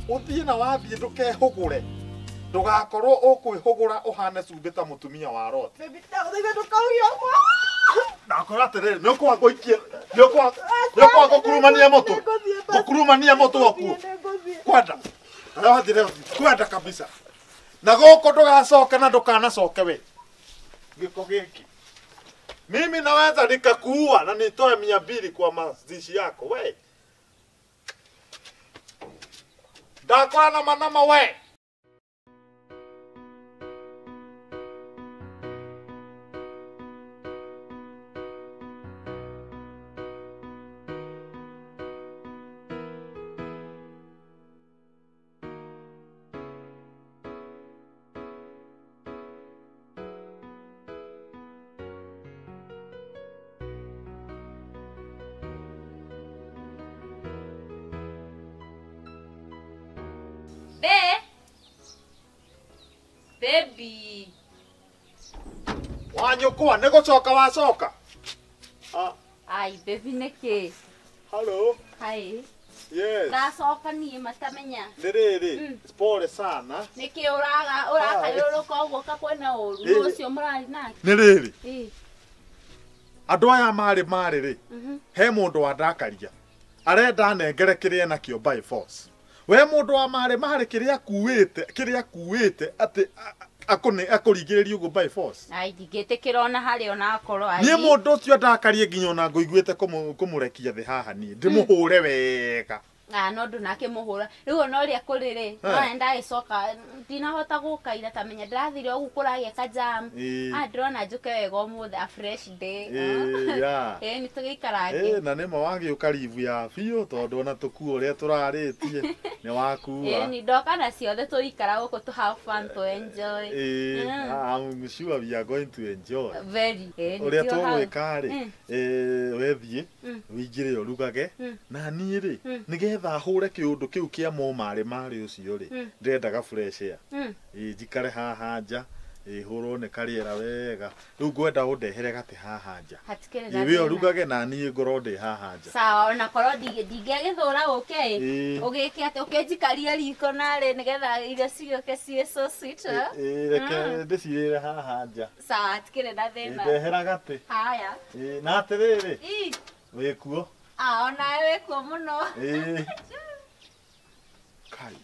uthie na wathie ndukehugure ndugakorwo ukwihugura uhane cumbita mutumia wa Lot. Baby, ndaguthaitha ndukaugia kwa. Nakora atiriri nukwa ngoikie nukwa ngokurumania moto. Ngokurumania moto waku. Kwenda. Arathire kwenda kabisa. Na goko ndugacoka na ndukanacoke we. Giko giki. Mimi naweza nikakuua na nitoe 200 kwa mazishi yako we. Ndakora na manama we. Baby. Wanyukua nigucoka wacoka. Ai, baby niki. Hello. Hi. Yes. Ndacoka ni matamenya. Ndiriri. Pole sana. Niki uraka uguo kwena uru. Ni ucio murari nake. Ndiriri. Andu aya mari ri. He mundu wandakaria. Arenda nengere kiria nakio by force. We mundu wa mari kiria kuite ati akuringiriria ugo by force. Ai ndigetekira ona hari ona akoro ai. Ni mundu ucio ndakarie nginya ona nguiguite kumurekia thi haha ni ndimuhure wega. No ndunake muhura. Riu ona ria kurire. No ndaicoka ndinahota gukaira tamenya ndirathire ogu kuragia ka jam. Ndrona njuke wega umuthe a fresh day. Ni tugikarange. Na nima wangi ukarivu ya biu tondu ona tukuo ria turaritie ni wakuwa. Ni ndoka na ciothe tuikara guku to have fun to enjoy. I'm sure we are going to enjoy. Very. Uria tugwika ri wethie wingire urugage na ni ri nigetha hure kiundu kiu kia mari ucio ri ndendaga fresh air njikare haha nja hurwo ni kariera wega riu ngwenda undehere gati haha nja iwe urugage na ni ngoro ndi haha nja sawa ona korwo ndingegithura uke ugike ati ukenjikaria riko nari nigetha irio cioke cie so sweet reke ndicirire haha nja sawa atikire na thina ndehera gati haya na atiriri wikuo ona wikuo muno kai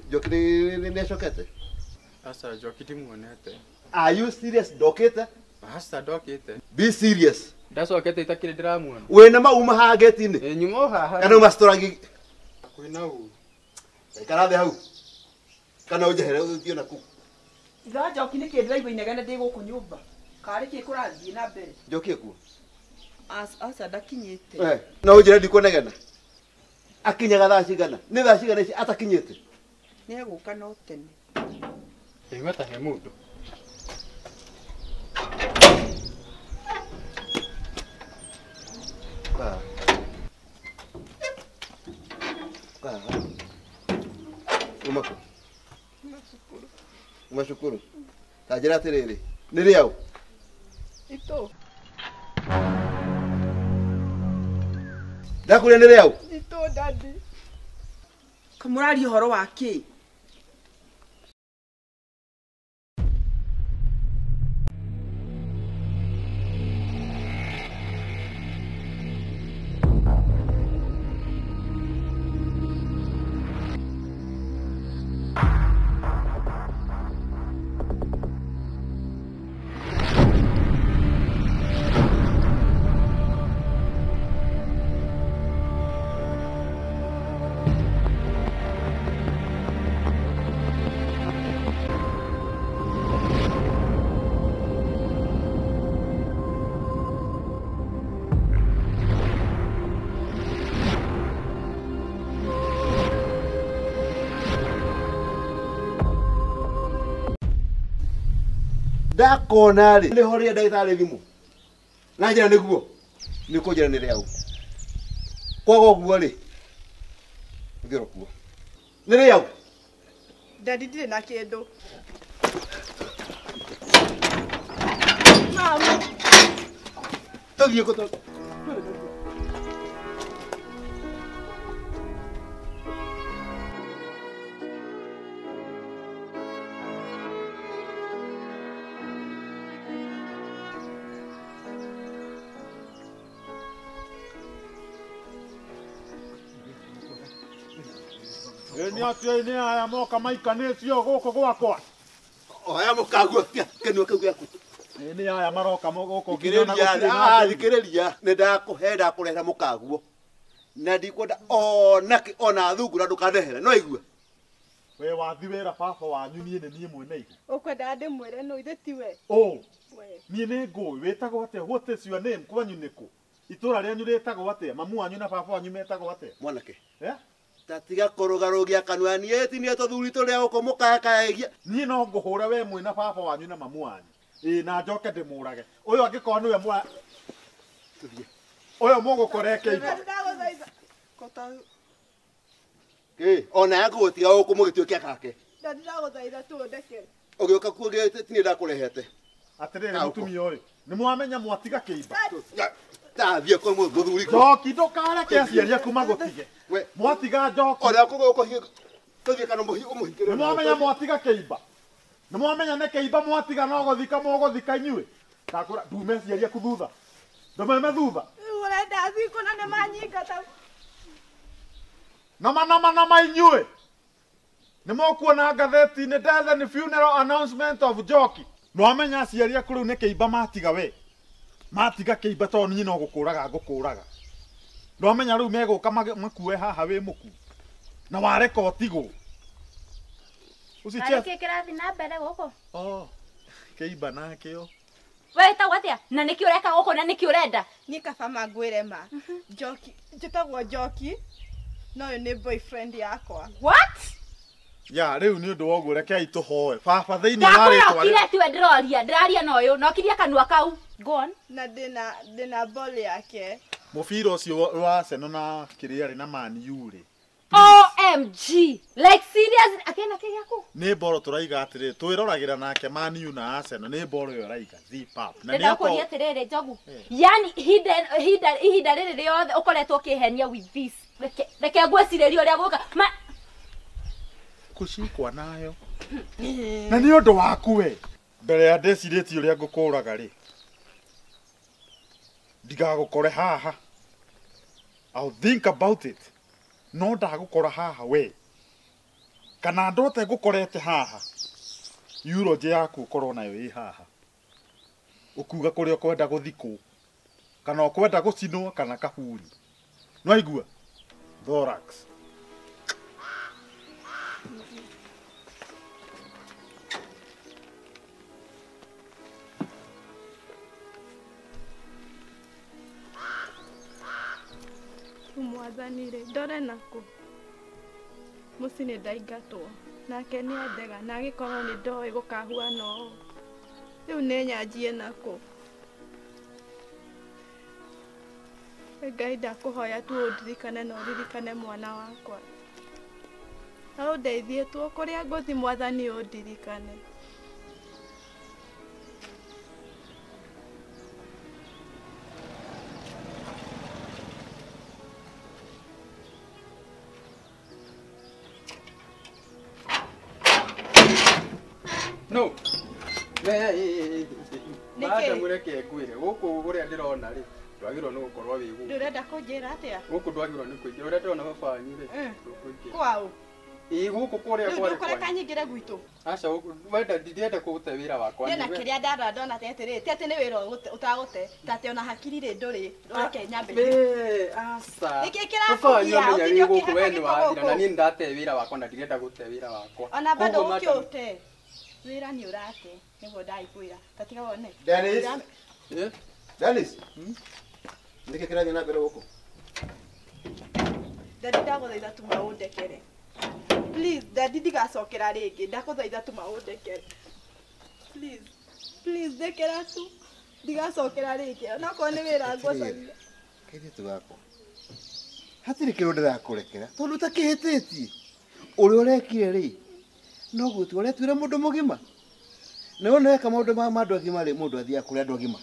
Jokini ni shokete. Asa jokiti muonete. Are you serious dokete? Asa dokete. Be serious. Ndacokete itakire ndiramuona. We na mauma ha getini. Nyumo haha. Kana mastorangi. Kwina u. Karathe hau. Kana ujehere uthio na ku. Iga jokini ke driver inegana ndi guku nyumba. Kari ki kurathie na mbere. Jokie ku. Asa ndakinyite. Na ujere ndiko negana. Akinyaga thaa cigana. Ni thaa cigana ici atakinyite. Ni guka no tene. Igota he mundu. Umashukuru. Tajira atiriri. Niri yau. Ito. Ndakuria niri yau. Ito daddy. Kamurari horo wake. Ndakona ri ni horia ndagitari thimu na njira niguo ni kunjira ni riau kwago guo ri ngiro kuo ni riau Daddy ndire na kindu. Mama tuthie kuto Ni atia ni aya moka maikanĩtio gũkũ gwakwa. Oya mũkaguo kenua kau gĩaku. Ni aya maroka gũkũ Thikĩrĩria nĩ ndakũrehera mũkaguo. Na ndikwenda onake ona thungura ndũkanehere no igua. We wathi wĩra baba wanyu niĩ nĩ niĩ mwene ihu. Ũkwenda ndĩmwĩre no ithe tiwe. Niĩ nĩ ngũĩ wĩtagwo atĩa? What is your name? Kwanyu nĩ kũ? Itũra rĩanyu rĩtagwo atĩa? Mamu wanyu na baba wanyu metagwo atĩa? Mwanake. Tatiga kũrũgarũgia kanua niĩ ti niĩ tũthuri tũrĩa gũkũ mũkayakayagia. Niĩ no ngũhũra we mwĩna baba wanyu na mamu wanyu. Na njoke ndĩmũrage. Ũyũ angĩkorwo nĩwe mwa Tũthiĩ. Ũyũ mũgũkoreke iba. Ona yakũgũtiga gũkũ mũgĩtuĩke kake. Ndagũthaitha tũndekere. Ũgĩũka kuo ti niĩ ndakũrehete. Atĩrĩrĩ mũtumia ũyũ. Nĩ mwamenya mwatiga kĩimba. Tathiĩ kwa mũthuri. Njoki ndũkareke aciari aku magũtige. Mwatiga njoki. Ona kũgũkũ tũthiĩ kana ũmũhingĩre. Nĩ mwamenya mwatiga kĩimba. Nĩ mwamenya nĩ kĩimba mwatiga no gũthika mũgũthika inyuĩ. Ndakũra ndume aciari aku thutha. Ndũmeme thutha. Ũrenda thikũ na nĩ manyingata. Nama inyuĩ. Nĩ mũkuona ngathĩti-inĩ death and funeral announcement of Njoki. Nwamenya aciari aku rĩu nĩ kĩimba matiga we. Matiga kĩimba tondũ niĩ no gũkũraga ngũkũraga. Nwamenya rĩu megũka makue haha wĩ mũku. Na wareka ũtigwo. Areke kĩrathi na mbere gũkũ. Kĩimba nakĩo. Wetagwo atĩa? Na nĩkĩ ũreka gũkũ na nĩkĩ ũrenda? Niĩ kaba mangwĩre ma. Njoki, njĩtagwo Njoki. No ũyũ nĩ boyfriend yakwa. What? Ya rĩu nĩ ũndũ wa ũguo rekei tũhoe. Baba thĩinĩ wa rĩtwa. Ndakũrokire tiwe ndĩraria na ũyũ. Nokirie kanua kau. Go on. Na ndĩna ball yake. Mũbira ũcio wa Arsenal na kĩrĩa arĩ na Man U rĩ. OMG. Like serious. Akena kĩgĩaku. Nĩ boro tũraiga atĩrĩ twĩroragĩra nake Man U na Arsenal nĩ boro ĩyo raiga zip up. Na nĩakũria atĩrĩrĩ Njogu. Yani ihinda rĩrĩ rĩothe ũkoretwo ũkĩhenia with this. Reke ngwĩcirĩrie ũrĩa gũka. Kushikwa nayo. Na nĩ ũndũ waku we. Mbere ya ndecirĩtie ũrĩa ngũkũraga rĩ. Ndigagũkore haha. I'll think about it. No ndagũkora haha we. Kana ndote ngũkorete haha. Eulogy yaku ũkorwo nayo ĩ haha. Ũkuga kũrĩa ũkwenda gũthikwo. Kana ũkwenda gũcinwo kana kaburi. Nwaigua? Thorax. Mwathani-rĩ ndore nakũ. Mũciĩ nĩ ndaingatwo. Nake nĩ andega na agĩkorwo nĩ ndoĩ gũkahuana ũũ. Rĩu nĩ nyanjie nakũ. Ngai ndakũhoya tu ũndirikane na ũririkane mwana wakwa. Na ũndeithie tu kũrĩa ngũthiĩ Mwathani ũndirikane. No. Baada mureke ngwire gũkũ ũrĩa ndĩrona rĩ ndwagĩrĩirwo nĩ gũkorwo wĩ gũkũ. Ndũrenda kũnjĩra atĩa? Gũkũ ndwagĩrĩirwo nĩ kũingĩra ũrĩa ndĩrona baba wanyu rĩ ndũkũingĩra. Kwao? Gũkũ kũrĩa kwarĩ ndũkũreka nyingĩre gwitũ. Aca wenda ndirienda kũgũte wĩra wakwa. Ndĩna kĩrĩa ndona atĩrĩ ti atĩ nĩ wĩra ũtagũte ta atĩ ona hakiri rĩ ndũrĩ ũreke nyambe. Aca. Nĩkĩ kĩrakũgia ũthiĩ gũkũ we nĩ wathira na niĩ ndate wĩra wakwa na ndirenda gũte wĩra wakwa. Ona bado ũkĩũte. Wĩra nĩ ũrate nĩguo ndaigwĩra. Tatiga wone. Dennis. Nĩkĩ kĩrathiĩ na mbere gũkũ? Daddy ndagũthaitha tu maũndekere. Please, Daddy ndigacokera rĩngĩ. Ndakũthaitha tu maũndekere. Please, ndekera tu. Ndigacokera rĩngĩ. Onakorwo nĩ wĩra ngũcaria. Kairĩtu gakwa. Hatirĩ kĩndũ ndĩrakũrekera tondũ ũtakĩhĩtĩtie. Ũrĩa ũrekire rĩ no gũtua ũretuĩra mũndũ mũgima. Na wona weka maũndũ ma andũ agima rĩ mũndũ athiaga kũrĩ andũ agima.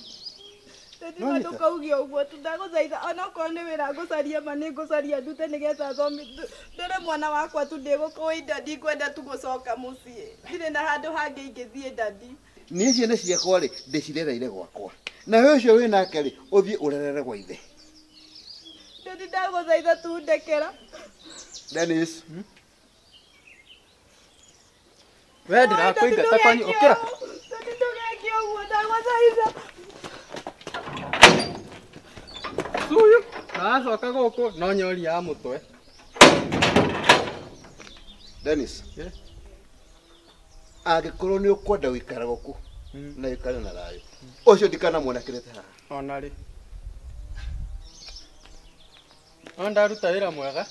Daddy ndũkauge ũguo tu ndagũthaitha onakorwo nĩ wĩra ngũcaria ma nĩ ngũcaria ndute nĩgetha ndore mwana wakwa tu ndĩgũkũĩ Daddy ngwenda tu gũcoka mũciĩ. Ndirĩ na handũ hangĩ ingĩthiĩ Daddy. Niĩ ciana ciakwa rĩ ndĩcirereire gwakwa. Na we ũcio wĩ nake rĩ ũthiĩ ũrerere gwa ithe. Daddy ndagũthaitha tu ndekera. Dennis. We ndirakuingata kwanyu ukira. Ndugeke uguo ndagũthaitha. Suyu. Nacoka guku no nyori ya mutwe. Dennis. Yeah. Angĩkorwo nĩ ũkwenda gũikara gũkũ na gĩikare na thayũ, ũcio ndikanamwona kĩrete haha. Ona rĩ. Ndaruta wĩra mwega.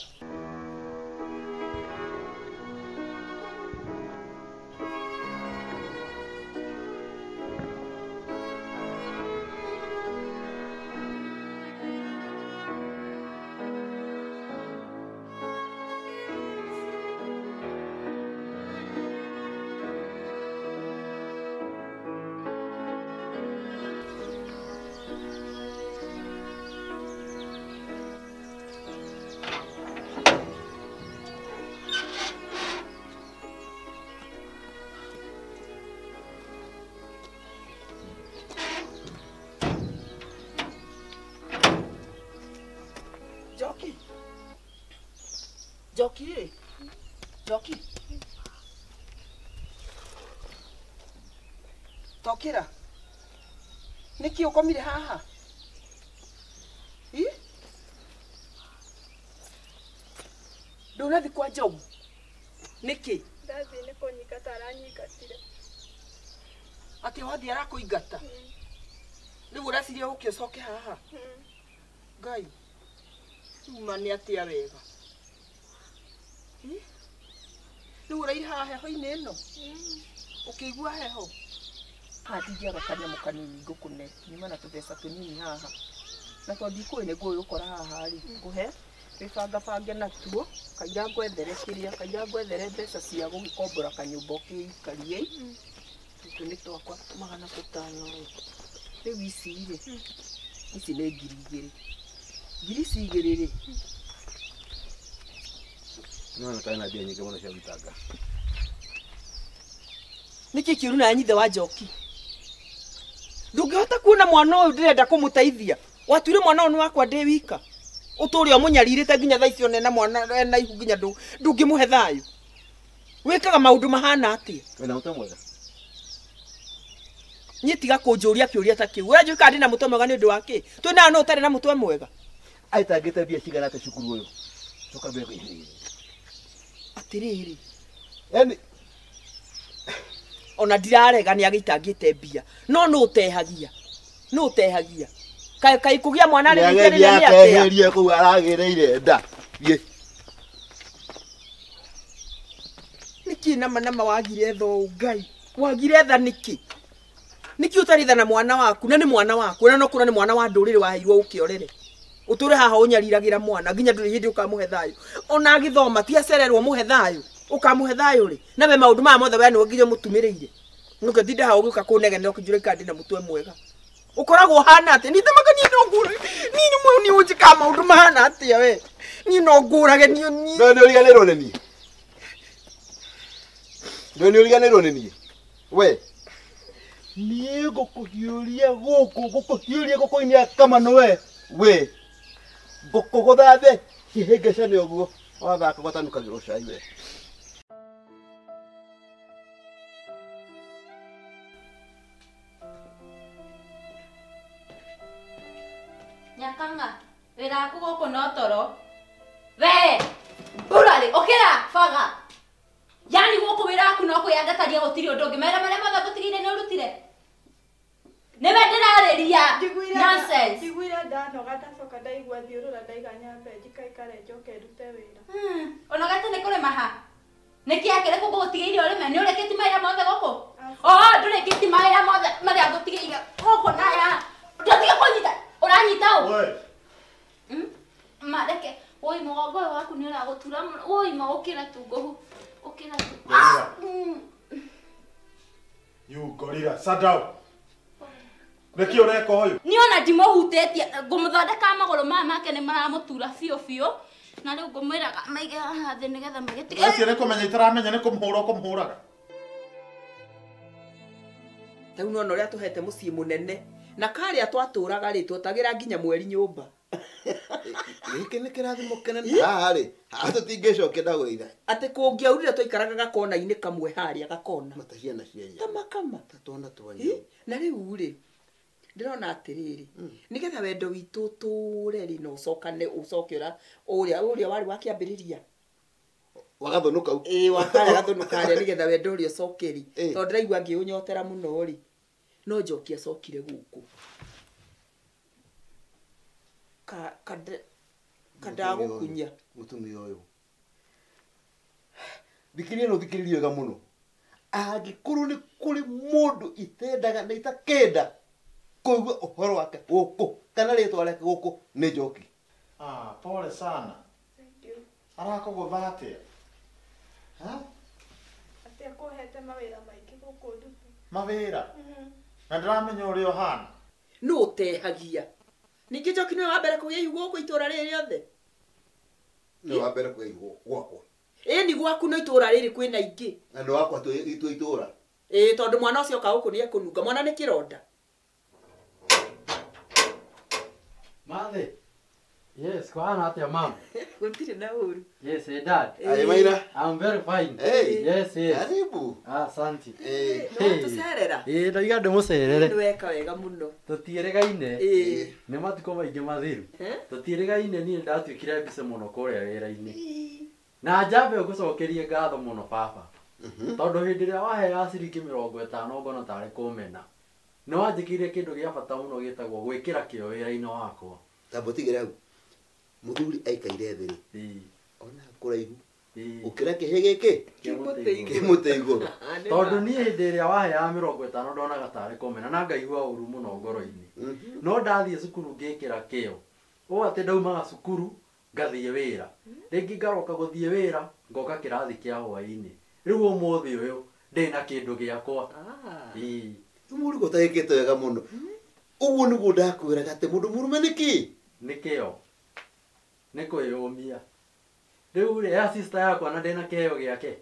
Joki. Joki. Tokira. Niki ukomire haha? Ndũnathi kwa Njogu. Niki? Ndathi nĩ kũnyingata aranyingatire. Ati wathi arakũingata? Rĩu ũreciria ũke ũcoke haha? Ngai. Uma nĩ atĩa wega? Rĩu ũraire haha heho-inĩ ĩno? Ũkĩigua heho? Handingiaga kanyamũ kanini ngũkũne nyuma na tũbeca tũnini haha. Na tondũ ndikũĩ nĩ ngũgũkora haha rĩ, ngũhe wĩbangabange natuo, kaira ngwethere kĩrĩa, kaira ngwethere mbeca cia gũgĩkombora kanyũmba ũkĩikarie. Tũtũ nĩ twakwa 500 rĩu ici rĩ, ici nĩ 2,000. Ngiri ici 2 rĩ, no ta na mbia nyingĩ mũno cia gũtanga. nĩkĩ kĩũru na nyithe wa Njoki? Ndũngĩhota kuona mwana ũyũ ndĩrenda kũmũteithia. Watuire mwana ũyũ wakwa ndĩ wika. Ũtũũre ũmũnyarirĩte nginya thaa icio na mwana ena ihu nginya ndũngĩmũhe thayũ. Wĩkaga maũndũ mahana atĩa? Wĩna mũtwe mwega? Niĩ tiga kũnjũria kĩũria ta kĩu. Ũranjũĩ kana ndĩ na mũtwe mwega nĩ ũndũ wa kĩ? Twĩnaga no ũtarĩ na mũtwe mwega. Aitangĩte mbia cigana atĩa cukuru ũyũ? Coka mbere kũihĩrĩria. Atĩrĩrĩ. Yaani ona ndirarega nĩ agĩitangĩte mbia. No nũ ũtehagia? Nũ ũtehagia? Kaĩ kũgĩa mwana rĩ nĩ atĩa? Nĩageria kũu aragĩrĩire nda. Thiĩ. Nĩkĩ nama wagire tho Ngai? Wagire tha nĩkĩ? Nĩkĩ ũtarĩ tha na mwana waku? Na nĩ mwana waku. Na no kũra nĩ mwana wa ndũrĩrĩ waheirwo ũkĩorere. Ũtũre haha ũnyariragĩra mwana nginya ndũrĩ hĩndĩ ũkamũhe thayũ. Ona agĩthoma ti acererwo mũhe thayũ. Ũkamũhe thayũ rĩ? Na we maũndũ maya mothe we nĩ ũngire mũtumĩrĩire. Nũke thinda haha ũgĩũka kũnegene ũkĩnjũra kandi na mũtwe mwega. Ũkoragwo hana atĩ? Nĩ themagania no ngũrage. Nĩ ũnjĩka maũndũ mahana atĩa we? Niĩ no ngũrage niĩ. No nĩ ũriganĩrwo nĩ niĩ. No nĩ ũriganĩrwo nĩ niĩ. We. Niĩ ngũkũhiũria gũkũ-inĩ kamano we. We. Ngũkũgũtha thĩ. Kĩhĩngĩca ũguo. Wathaka gwatanukagĩrwo cai we. Nyakanga, wĩra waku gũkũ no toro. We! Burari, ũkĩra, baga. Yani gũkũ wĩra waku no kwĩyandataria gũtirĩ ũndũ ũngĩ. Mera marĩa mothe ngũtigĩire nĩ ũrutire. Nĩwe ndĩrarĩria. Nonsense. Njiguire ndanoga ndacoka ndaigua thiũrũra ndaiga nyambe njikaikare njoke ndute wĩra. Ona gata nĩ kũrĩma ha? Nĩkĩ akĩrĩ kũgũ gũtigĩire ũrĩme? Nĩ ũrĩkĩti mawĩra mothe gũkũ? Ndũrĩkĩti mawĩra mothe marĩa ngũtigĩire gũkũ naya. Ndũtige kũnyita. Ũranyita ũ? Mareke. Oi mũgongo ũyũ waku nĩ ũragũtura mũno. Oi ũkĩra tu ngũhu. Ũkĩra tu. You gorilla, sit down. Nĩkĩ ũreka ũyũ? Nĩ ona ndimũhutĩtie. Ngũmũthondeka magũrũ maya make nĩ maramũtura biũ. Na rĩu ngũmwĩraga maige haha thĩ nĩgetha magĩtige. Ũcio nĩ kũmenya itaramenya nĩ kũmũhũra ũkũmũhũraga. Rĩu no ũrĩa tũhete mũciĩ mũnene. Na karĩa twatũraga rĩ twotagĩra nginya mweri nyũmba. Gĩkĩ nĩ kĩrathimo kĩnene. Haha rĩ, tũtingĩcokia ndagũthaitha. Atĩ kũngĩaurire tũikaraga gakona-inĩ kamwe harĩa gakona. Mata ciana cia nyama. Tamakama. Tatwana twanyu. Na rĩu rĩ, ndĩrona atĩrĩrĩ, nĩgetha wendo witũ tũre rĩ na ũcoke ũrĩa warĩ wa kĩambĩrĩria. Wagathunuka. Wakarĩa gathunuka harĩa nĩgetha wendo ũrĩa ũcoke rĩ. Tondũ ndĩraigua ngĩũnyotera mũno rĩ. No njokia acokire gũkũ. Kadagũkunya. Mũtumia ũyũ. Thikĩria no thikĩrĩrio wega mũno. Angĩkorwo nĩ kũrĩ mũndũ itendaga na itakenda kũigua ũhoro wake gũkũ kana rĩtwa rĩake gũkũ nĩ Njoki. Pole sana. Thank you. Arakũgũtha atĩa? Atĩ akũhete mawĩra maingĩ gũkũ ndutu. Mawĩra? Na ndĩramenya ũrĩa ũhana. Nũ ũtehagia. Ningĩ Njoki nĩwe wa mbere kũgĩa ihu gũkũ itũra rĩrĩ rĩothe. Nĩ wa mbere kũgĩa ihu gwakwa. Ni gwaku no itũra rĩrĩ kwĩna ingĩ. Na nĩ wakwa itũra. Tondũ mwana ũcio ka gũkũ nĩ ekũnunga. Mwana nĩ kĩronda. Mathe. Yes, kwana atia mom. Gũtirĩ na ũru. Yes, hey dad. Aye Maira. I'm very fine. Hey. Yes. Karibu. Asante. Tũcerera. Ndaiga ndĩmũcerere. Nĩweka wega mũno. Tũtiĩrĩgaine. Nĩ matukũ maingĩ mathiru. Tũtiĩrĩgaine niĩ ndatuĩkire mbica mũno kũrĩa wĩra-inĩ. Na njambe ngũcokerie ngatho mũno baba. Tondũ hĩndĩ ĩrĩa waheaga ciringi 50 ngona tarĩ kũmena. Nĩ wanjĩkĩire kĩndũ gĩa bata mũno gĩtagwo gwĩkĩra kĩo wĩra-inĩ wakwa. Tambo tigĩre hau. Mũthuri aikaire thĩ rĩ. Ona kũraihu. Ũkĩra kĩhĩ gĩkĩ kĩmũtĩ igũrũ. Tondũ niĩ hĩndĩ ĩrĩa waheaga 50 ndonaga tarĩ kũmena na ngaigua ũru mũno ngoro-inĩ. No ndathiĩ cukuru ngĩkĩra kĩo. Ũũ atĩ ndaumaga cukuru ngathiĩ wĩra. Rĩngĩ ngaroka gũthiĩ wĩra ngoka kĩrathi kĩa hwaĩ-inĩ. Rĩu ũmũthĩ ũyũ ndĩna kĩndũ gĩakwa. Mũrũgo tagĩkĩte wega mũno. Ũguo nĩguo ndakwĩraga atĩ mũndũ mũrũme nĩkĩ? Nĩkĩo. Nĩ kwĩyũmia. Rĩu rĩ ya sister yakwa na ndĩna kĩheo gĩake.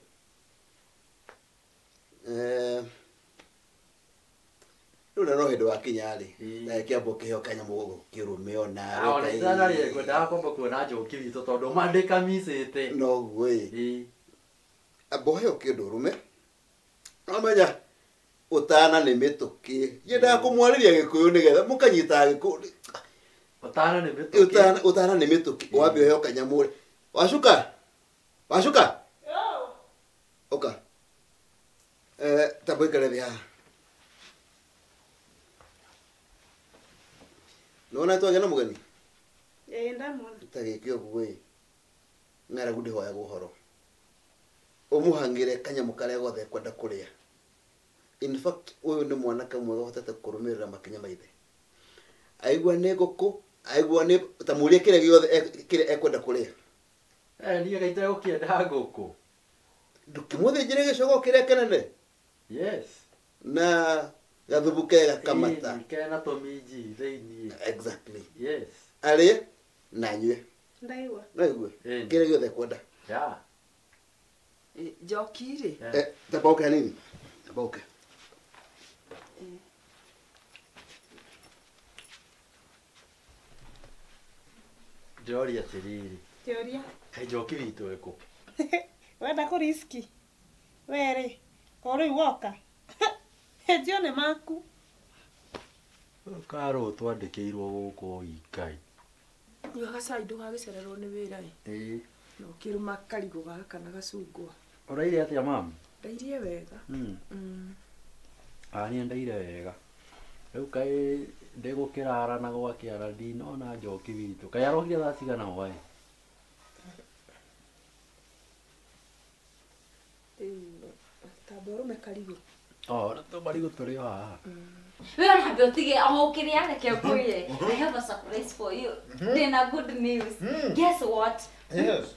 Rĩu no hĩndĩ wakinya rĩ. Na kĩambo kĩheo kanyamũ gũkũ kĩrũme ona. Ona itana rĩ ngwendaga kwamba kuona Njoki witũ tondũ mandĩka micĩte. Noguo ĩ. Amba heo kĩndũ ũrũme. Amenya utana nĩ mĩtũkĩ. Yendaga kũmwarĩria Gĩkũyũ nĩgetha mũkanyitaga Gĩkũyũ. Utana nĩ mĩtũkĩ. Utana nĩ mĩtũkĩ. Wambe heo kanyamũ rĩ. Wacuka? Oka. Tambo ikare thĩ haha. Nona twagĩa na mũgeni? Ndamwona. Tagĩkĩ ũguo ĩ. Ng'aragu ndĩhoyaga ũhoro. Ũmũhangĩre kanyamũ karĩa gothe ekwenda kũrĩa. In fact, ũyũ nĩ mwanake mwega ũhotete kũrũmĩrĩra makinya maithe. Aigua nĩ ngũkũ, aigua nĩ tamũria kĩrĩa gĩothe kĩrĩa ekwenda kũrĩa. Niĩ gaita gũkĩenda ngũkũ. Ndũkĩmũthĩnjĩre gĩcogo kĩrĩa kĩnene? Yes. Na gathubu kega kamata. Kena tũminji thĩiniĩ. Exactly. Yes. Arĩe na anyue. Ndaigua. Naigua. Kĩrĩa gĩothe ekwenda. Ya. Njoki rĩ. Tabauke hanini. Tabauke. Njoria atĩrĩrĩ. Kĩũria. Kaĩ Njoki witũ ĩkũ? Wenda kũriski. Were. Korwo iwoka. Njione maku. Karũ twandĩkĩirwo gũkũ ikai. Nyua gacai ndũgagĩcererwo nĩ wĩra ĩ. No kĩruma karigũ gaka na gacungwa. Ũraire atĩa mama? Ndairie wega. Niĩ ndaire wega. Rĩu kaĩ ndĩgũkĩrara na gwakĩara ndinona Njoki witũ. Kaĩ arokire thaa cigana hwaĩ? Tamba ũrũme karigũ. Tũmarigũ tũrĩ o haha. Wewe unaambia utige ukiriana reke kuye. I have a surprise for you. Ndina good news. Guess what? Yes.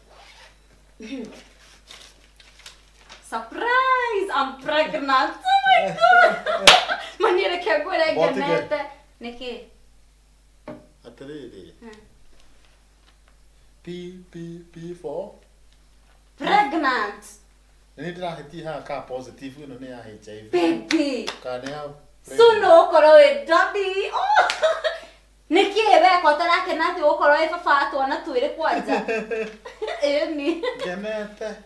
Surprise! I'm pregnant. Oh my god. Mani reke kuye genete. Niki. Atĩrĩrĩ. P for Pregnant. Nĩ ndĩrahĩtia haha ka positive ĩno nĩ ya HIV. Baby. Kana ya Suno koro we daddy. Oh. Niki weka yakwa tarakena atä gå korwo ä baba twana twä rä kwanja ni ngenete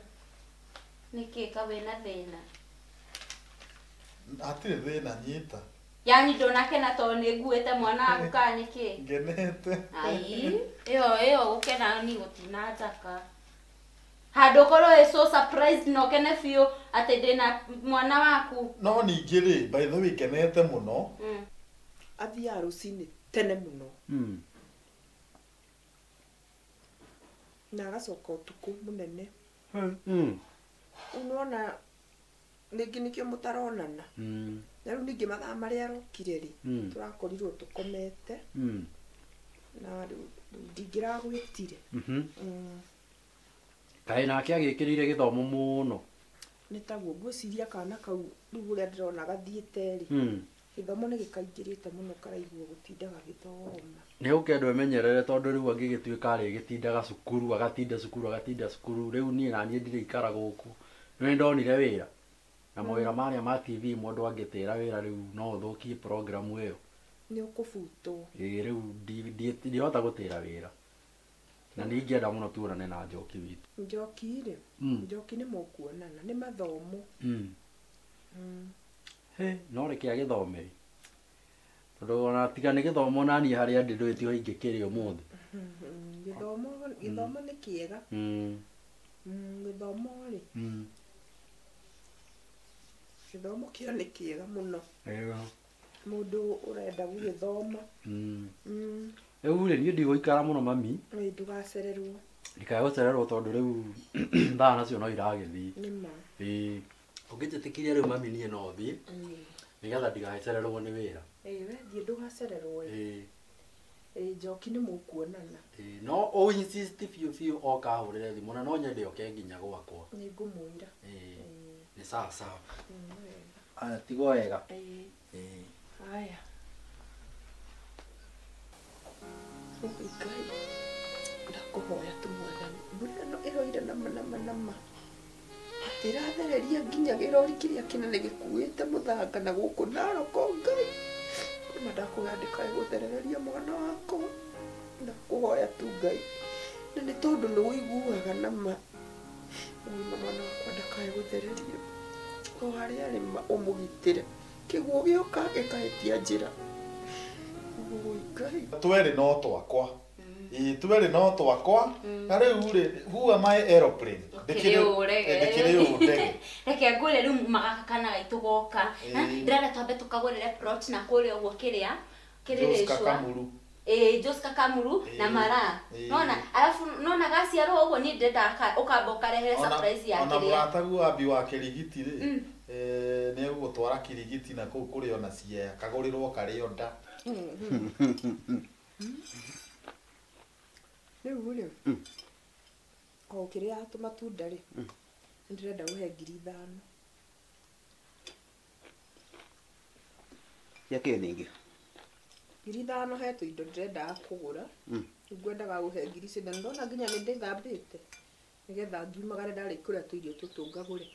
nä kä ka wä na thä na atirä thĩna nyita yani ndånakena tondå nä nguä te mwana waku kana nä kä ngenete ai ä yo gå kena ni gå tina njaka handå korwo ä so surprised no kene biå atä ndä na mwana waku no ningĩ rĩ by the way kenete mũno athiaga rũcinĩ tene mũno na agacoka ũtukũ mũnene unaona ningĩ nĩkĩo mũtaronana na rĩu ningĩ mathaa marĩa arokire rĩ tũrakorirwo tũkomete na rĩu ndingĩragwĩtire kaĩ nake agĩkĩrĩire gĩthomo mũno nĩ taguo ngwĩciria kana kau rĩu ũrĩa ndĩrona gathiĩte rĩ gĩthomo nĩ gĩkaingĩrĩte mũno karaiguo gũtindaga gĩthoma nĩ ũkendwo emenyerere tondũ rĩu angĩgĩtuĩka rĩ gĩtindaga cukuru agatinda cukuru rĩu niĩ na niĩ ndirĩ ikara gũkũ nĩ ndonire wĩra na mawĩra marĩa ma TV mũndũ angĩtĩra wĩra rĩu no ũthũkie programu ĩyo nĩ ũkũbutwo rĩu ndihota gũtĩra wĩra na nĩ ingĩenda mũno tuonane na Njoki witũ Njoki rĩ Njoki nĩ mũkuonana nĩ mathomo no reke agĩthome tondũ ona tiga nĩ gĩthomo na niĩ harĩa ndĩ ndũĩ tiga ingĩkĩrĩ ũmũthĩ gĩthomo nĩ kĩega gĩthomo rĩ gĩthomo kĩo nĩ kĩega mũno mũndũ ũrenda gũgĩthoma rĩu rĩ niĩ ndigũikara mũno mami ndũgacererwo ndikae gũcererwo tondũ rĩu thaa nacio no iragĩthiĩ nĩma ũngĩnjĩtĩkirie rĩu mami niĩ no thiĩ nĩgetha ndigagĩcererwo nĩ wĩra we thiĩ ndũgacererwo Njoki nĩ mũkuonana no ũ insist biũ oka ahũrĩre thimũ na no nyende oke nginya gwakwa nĩ ngũmwĩra nĩ sawa aya tigo wega haya Ngai ndakũhoya tu mwathani mbura ĩno ĩroire nama atĩrathereria nginya gĩrori kĩrĩa kĩnene gĩkuĩte mũthanga na gũkũ Naroko Ngai ma ndakũhoya ndĩkae gũtherereria mwana wakwa ndakũhoya tu Ngai na nĩ tondũ nĩ ũiguaga nama mwana wakwa ndakae gũthererio o harĩa arĩ ũmũgitĩre kĩguũ gĩoka gĩkahĩtia njĩra twerĩ no twakwa twerĩ no twakwa na rĩu rĩ who am I aeroplane ndĩkĩrĩ ndege reke ngũre rĩu magakana gaitũ goka ndĩrenda twambe tũkagũrĩre plot na kũrĩa ũguo kĩrĩa Kamuru Joska Kamuru na Mara nona alafu nona gaciarwo ũguo niĩ ndĩrenda ũkamba ũkarehere surprise ya kĩrĩa ona mũrataguo ambi wa Kĩrigiti rĩ nĩ egũgũtwara Kĩrigiti na kũu kũrĩ ona ciea kagũrĩrwo karĩo nda rĩu rĩ o kĩrĩa tũmatunda rĩ ndĩrenda ũhe 5,000 yake ningĩ 5,000 hetwo indo ndĩrendaga kũgũra ngwendaga gũhe 6,000 ndona nginya nĩ ndĩthambĩte nĩgetha ngiumagare ndarĩkia kũrĩa tũirio tũtũ ngagũre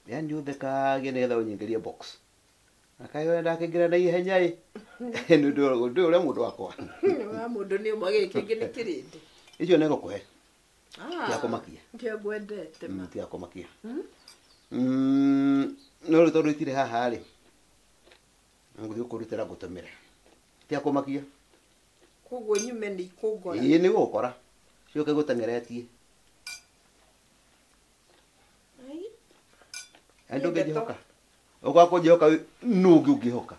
yani ũthekagie nĩgetha ũnyingĩrie box akayo ndakĩngĩra na ihenya nĩ ndĩ ũrĩa mũndũ wakwa mũndũ nĩ ũmwe gĩkĩ nĩ kĩrĩndĩ icio nĩ ngũkũhe tia kũmakia kĩo ngwendete ma tia kũmakia no rĩ tondũ itirĩ haha rĩ ngũthiĩ kũrutĩra ngũtũmĩre tia kũmakia koguo nyume nĩ ikũngora nĩ gũkora cioke gũteng'eretie ndũngĩhoka ũgakũnjoka nũngĩ ũngĩhoka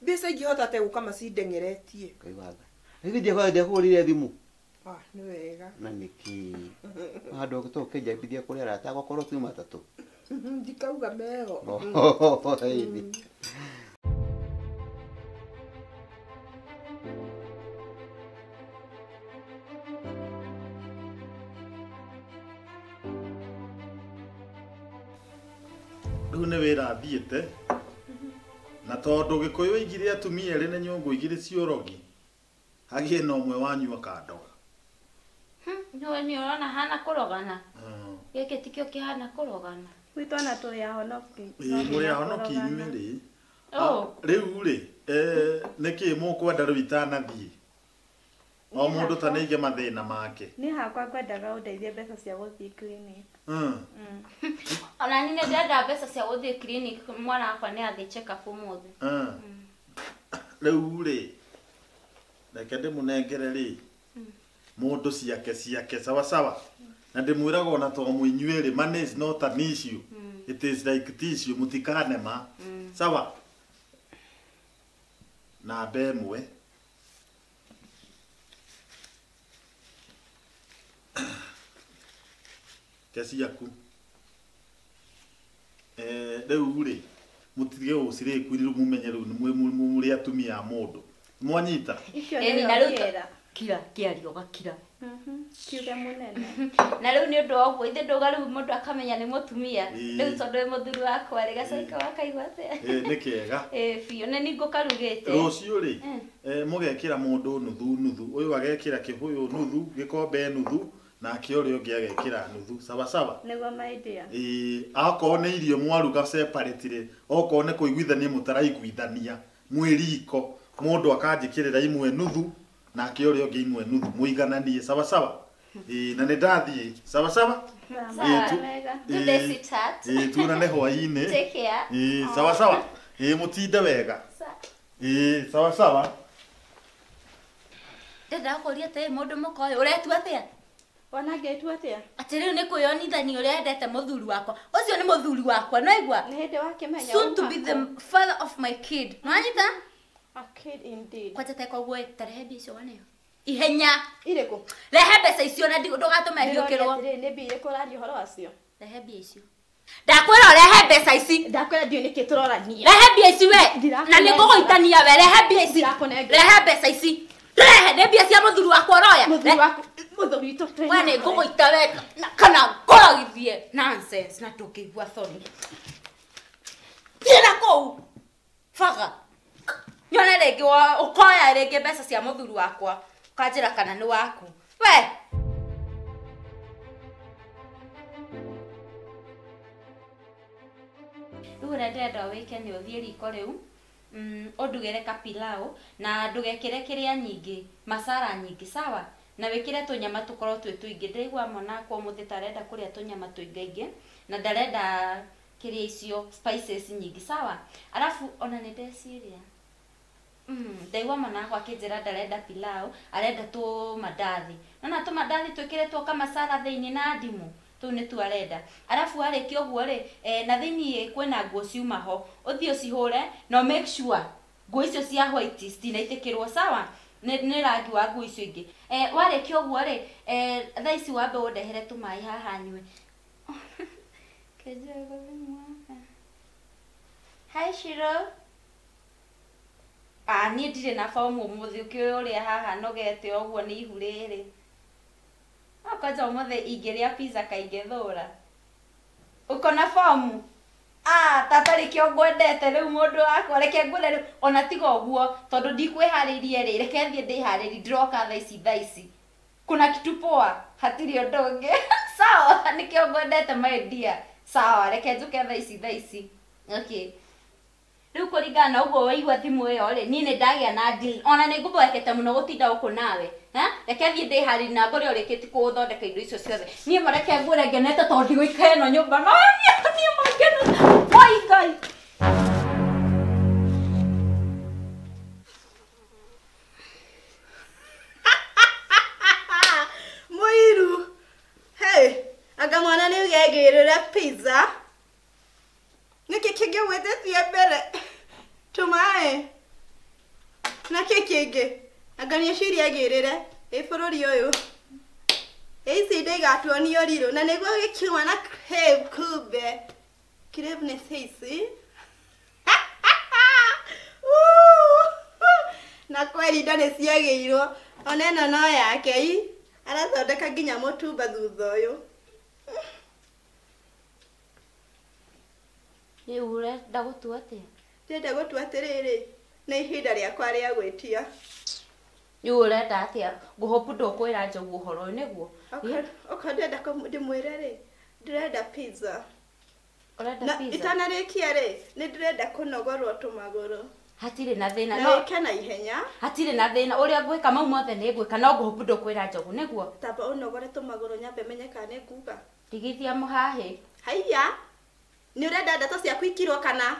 mbeca ingĩhota atĩ gũka macindeng'eretie kaigwaga ndĩakũhũrire thimũ nĩ wega na nĩkĩ handũ tũkĩnjambithia kũrĩa arata gũkorwo tuma tatũ ndikauga meho rĩu nĩ wĩra thiĩte na tondũ Gĩkũyũ aigire atumia erĩ na nyũngũ igĩrĩ ciorogi hagĩe na ũmwe wanyu akandoga nĩ ũrona hana kũrogana gĩkĩ tikĩo kĩhana kũrogana gwitũ ona tũrĩ ahonoki mũrĩ ahonoki inyuĩ rĩ rĩu rĩ nĩkĩ mũkwenda rĩu itanathiĩ O mundu taneige mathina make. Ni hakwa ngwendaga undeithie mbeca cia guthii clinic. Ona nini ndenda mbeca cia guthii clinic mwana wakwa ni athi check up umuthi. Riu ri reke ndimunengere ri mundu ciake sawa sawa. Na ndimwiraga ona to muinyuiri money is not an issue. It is like tissue mutikanema. Sawa. Na bemwe kesi yaku riu ri mutige ucire kwiriru mumenye riu muri atumia mundu mwanyita Eni na riu kira kiario gakira kiuga munene na riu ni undu wa guo ithe nduga riu mundu akamenya ni mutumia riu tondu muthuri wakwa ri gacoika wakaigua atia ni kiega biu na ningo karugite rucio ri mugekira mundu nuthu uyu agekira kihuyu nuthu gikombe nuthu na kiori ungi agekira nuthu sawa nego my dear ako ne irio mwaruga separate oko ne kuiguithania mutaraiguithania mwiriko mundu akanjikirira imwe nuthu na kiori ungi imwe nuthu muigananie sawa na ne ndathie sawa tuna ne hwaini take care sawa mutinde wega sawa ndenda kuria te mundu mukoyo uretu atia Wana getu atia ati riu ni kuyonithania uria endete muthuri wakwa ucio ni muthuri wakwa no igwa ni hindi wakimenya soon to be the father of my kid nwanyita a kid indeed kwa tete kwa gwe tarehe bicio waneyo ihenya ireko rehe mbeca icio na ndugatume hiukirwo ni bi ireko radio horo acio rehe mbia icio ndakwira rehe mbeca ici ndakwira ndio niki turorania rehe mbia ici we na ni nguguitania we rehe mbia ici rehe mbeca ici rehe ne mbia cia muthuri wakwa roya muthuri wakwa muthuri to train we ni nguguita we kana ngoragithie nonsense na tukigwa thoni tira kou faga nyone rege wa ukoya rege mbeca cia muthuri wakwa kanjira kana ni waku we Ura ndenda wike ni uthie riko riu ondugere kapilau na ndugekire kiria nyingi masara nyingi sawa na wikire tunyama tukorwo twi tuingi ndigwa mona kwa muthi tarenda kuria tunyama tuingaingi na ndarenda kiria icio spices nyingi sawa alafu ona ni ndeciria ndigwa mona kwa kinjira ndarenda pilau arenda tu mandathi na tu mandathi twikire tu kama masara thiini na ndimu tu ni tu arenda alafu ariki oguo ri na thiini kwena nguo ciuma ho uthio cihure no make sure nguo icio cia white citinaitikirwo sawa ni rangi wa nguo icio ingi wariki oguo ri thaa ici wambe undehere tu mai haha nywe kejego thimwa hi Shiro ni ndire na fomu umuthi ukiuria haha nogete oguo ni ihuriri akaja umuthi ingiria pizza kaingethura uko na fomu tatari kio ngwendete riu mundu wakwa reke ngure riu ona tiga oguo tondu ndikwiharirie ri reke thie ndihariri ndiroka thaa ici kuna kitu poa hatiri ndonge sawa nikio ngwendete my dear sawa reke njuke thaa ici okay riu kuringana na uguo waigua thimu iyo ri ni ndagia na deal ona ni ngubwekete muno gutinda uku nawe reke thie ndihariri na ngore urikiti kuthondeka indo icio ciothe nie mareke ngure ngenete tondu gwikara no nyumba no nie magena why guy Moiru hey aga mwana ni ugegirira pizza niki kige wetetie mbere tumae na kikige aga ni shiri agirire bururi uyu isi ndigatuonio riru na niguo gikiuma na crave kumbe crave sisi na kweli ndo ni ciagirwo onena no yake arathondeka nginya mutumba thutha uyu ni ure ndagutua atia ndenda gutua atiriri na ihinda riakwa ria gwitia ni ure ndatia nguhopu ndukwira njogu uhoro niguo okay ndenda ndimwire ri ndirenda pizza urenda pizza itanarikia ri ni ndirenda kunogorwo tumaguru Hatirĩ na thĩna Na wĩke na ihenya. hatirĩ na thĩna ũrĩa ngwĩka mau mothe nĩ ngwĩka no ngũhũbu ndũkwĩra Njogu nĩguo Tamba ũnogore tũmagũrũ nyambe menye kana nĩ nguga. ndigithia mũhahĩ Haiya. Nĩ ũrenda ndeto ciaku ikirwo kana?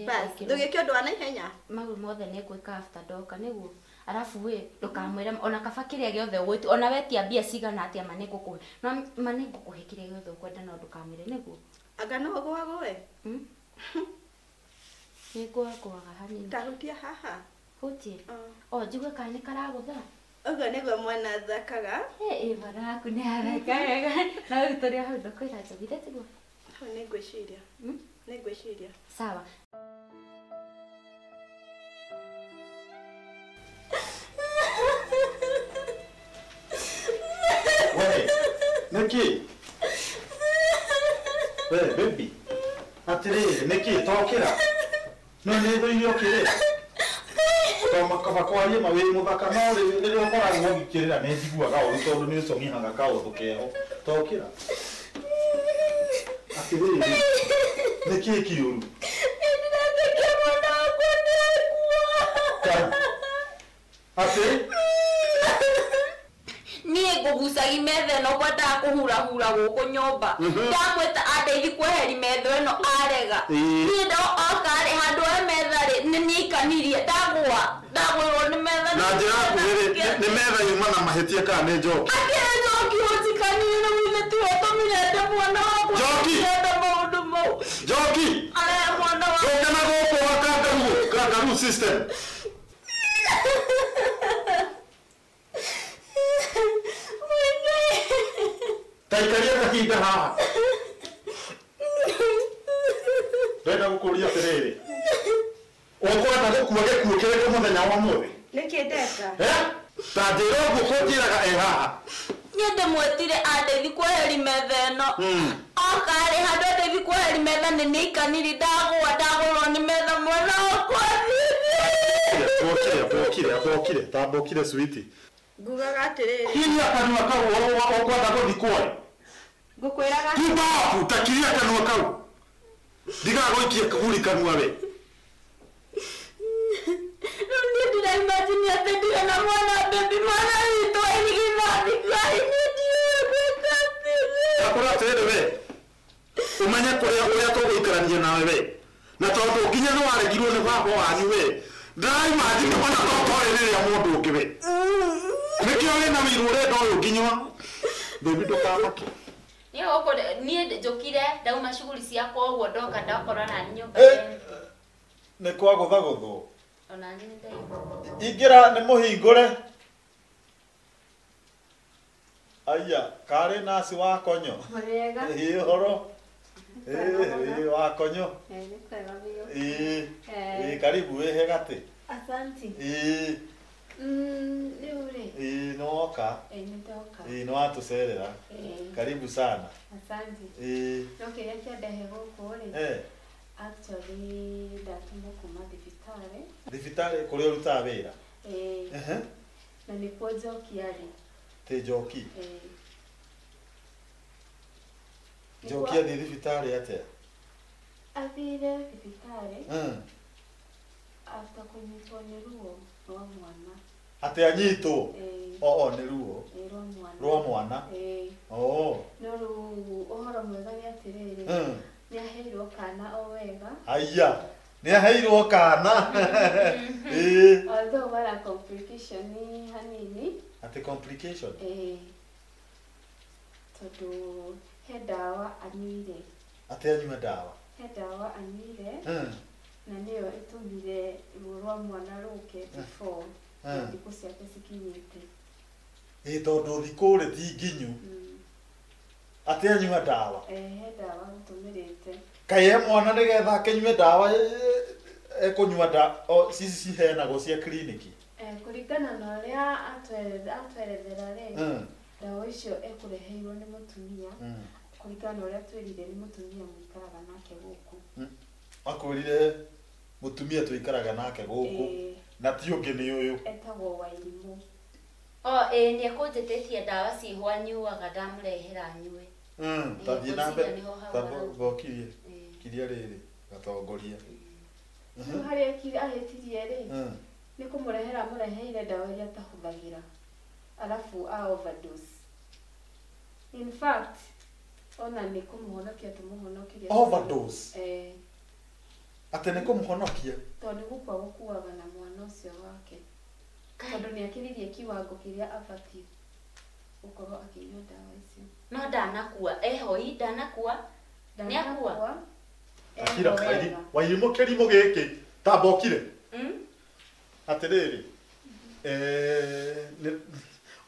Bas, ndũgĩke ũndũ wa na ihenya. mau mothe nĩ ngwĩka after ndoka nĩguo arabu wĩ ndũkamwĩre ona kaba kĩrĩa gĩothe ũgwĩti ona wetia mbia cigana atĩa ma nĩngũkũhe no ma nĩngũkũhe kĩrĩa gĩothe ũkwenda no ndũkamwĩre nĩguo Anga no gũagũe. nĩngwagwaga hanini Tahutia haha. hutie njigue kana nĩ karagũtha Ũguo nĩguo mwana thakaga. baraku nĩ haraka wega na rĩu tũrĩ hau ndũkwĩra Njogu ithe tiguo Hau nĩ ngwĩciria. Nĩ ngwĩciria. sawa Wewe, niki? Wewe, baby. Atirĩrĩ, niki tokĩra? No nĩ thũirio kĩrĩ? Toma kaba kwaria ma wĩ mũthaka no rĩrĩa ũkoragwo ũgĩkĩrĩra nĩ njiguaga ũru tondũ nĩ ũcong'inaga kaũndũ keho. Tokĩra. Atirĩrĩ, niki kĩũru? Ndĩrathĩkia mwana wakwa nĩakua. Atĩ? niĩ ngũgucagia metha ĩno ngwendaga kũhurahura gũkũ nyũmba ndamwĩta andeithie kweheri metha ĩno arega niĩ okarĩ handũ he metha rĩ nĩ niĩ ikanirie ndagwĩrwo nĩ metha Na njĩra nguhĩ nĩ metha yuma na mahĩtia kana nĩ njoki? akĩrĩ Njoki ũnjikanire na withe tiwe tũmirende mwana wakwa Njoki! enda maũndũ mau Njoki! arĩa mwana wakwa Ndũke na gũkũ wa kangaroo system. Taikaria kahinda haha. Ndenda gũkũria atĩrĩrĩ. Ũkwenda gũkua gĩkuũ kĩrĩkũ mũthenya wa ũmũthĩ? Nĩkĩ ndeka? Ta njĩra ũguo kũnjĩraga haha. niĩ ndĩmwĩtire andeithie kweheri metha ĩno okarĩ handũ andeithie kweheri metha nĩ niĩ ikaniri ndagwĩrwo nĩ metha mwana wakwa Bokire, tambũkire switi. Ngugaga atĩrĩrĩ. Kiria kanua kau ũkwenda gũthiĩ kwoe. Ngũkwĩraga. Tubabu, ta kiria kanua kau. Ndigagũikia kaguri kanua we. rĩu niĩ ndĩraimagine atĩ ndirĩ na mwana bebi mwana witũ airigithathi ngai nĩ ndiũĩ atĩrĩ Akora atĩrĩrĩ we. Umenye ũrĩa tũgũikarania nawe we. Na tondũ nginya nĩ waregirwo nĩ baba wanyu we. Ndĩraimagine mwana tokorĩ rĩrĩa mũndũ ũngĩ we. Nĩkĩo wĩna wĩru ũrenda ũyũ nginywa. Baby ndũkamake. niĩ njũkire ndauma shughuli ciakwa ũguo ndoka ndakora nani nyũmba Nĩ kwagũthagũthwo. ona niĩ ndaigua Ingĩra nĩ mũhingũre. Aya, karĩ nasi wa konyo. Mwega. Horo. Wa konyo. Nĩ kwega biũ. Karibu wehe gati. Asante. Rĩu rĩ. Noka. Nĩndoka. Nĩ watũcerera. Karibu sana. Asante. No kĩrĩa kĩandehe gũkũ rĩ. Actually ndatumwo kuma thibitarĩ. Thibitarĩ kũrĩa ũrutaga wĩra? Na nĩkuo Njoki arĩ. Tĩ Njoki? Njoki athiĩ thibitarĩ atĩa? Athire thibitarĩ. After kũnyitwo nĩ ruo rwa mwana. Atĩ anyitwo? Nĩ ruo? Rwa mwana? No rĩu ũhoro mwega nĩ atĩrĩrĩ. Nĩ aheirwo kana o wega. Aya, nĩ aheirwo kana. Although wala complication hanini. Ati complication? Tondũ he ndawa anyuire. Ati anyua ndawa? He ndawa anyuire. Na nĩyo ĩtũmire ruo rwa mwana rũke before thikũ ciake cikinyĩte. Tondũ thikũ rĩ ti nginyu. Ati anyua ndawa? He ndawa gũtũmĩrĩte. Kaĩ he mwana nĩgetha akĩnyue ndawa ekũnyua ndawa cici ciheanagwo cia kiriniki? Kũringana na ũrĩa atwerethera rĩ, ndawa icio ekũreheirwo nĩ mũtumia. Kũringana na ũrĩa twĩrire nĩ mũtumia mũikaraga nake gũkũ. Akwĩrire mũtumia tũikaraga nake gũkũ na ti ũngĩ nĩ ũyũ? Etagwo Wairimũ. Nĩ ekũnjĩtĩtie ndawa ciĩho anyuaga ndamũrehera anyue. Tathiĩ na mbere. Bokirie kiria rĩrĩ gatongoria. harĩa ahĩtirie rĩ nĩ kũmũrehera mũreheire ndawa iria atahũthagĩra alafu a overdose. In fact ona nĩ kũmũhonokia tũmũhonokirie overdose atĩ nĩ kũmũhonokia tondũ nĩ gũkua gũkuaga na mwana ũcio wake tondũ nĩ akĩririe kiwango kĩrĩa abatiĩ gũkorwo akĩnyua ndawa icio. No ndanakua ehoi ndanakua nĩ akua akira Wairimũ kĩrimũ gĩkĩ tambokire atĩrĩrĩ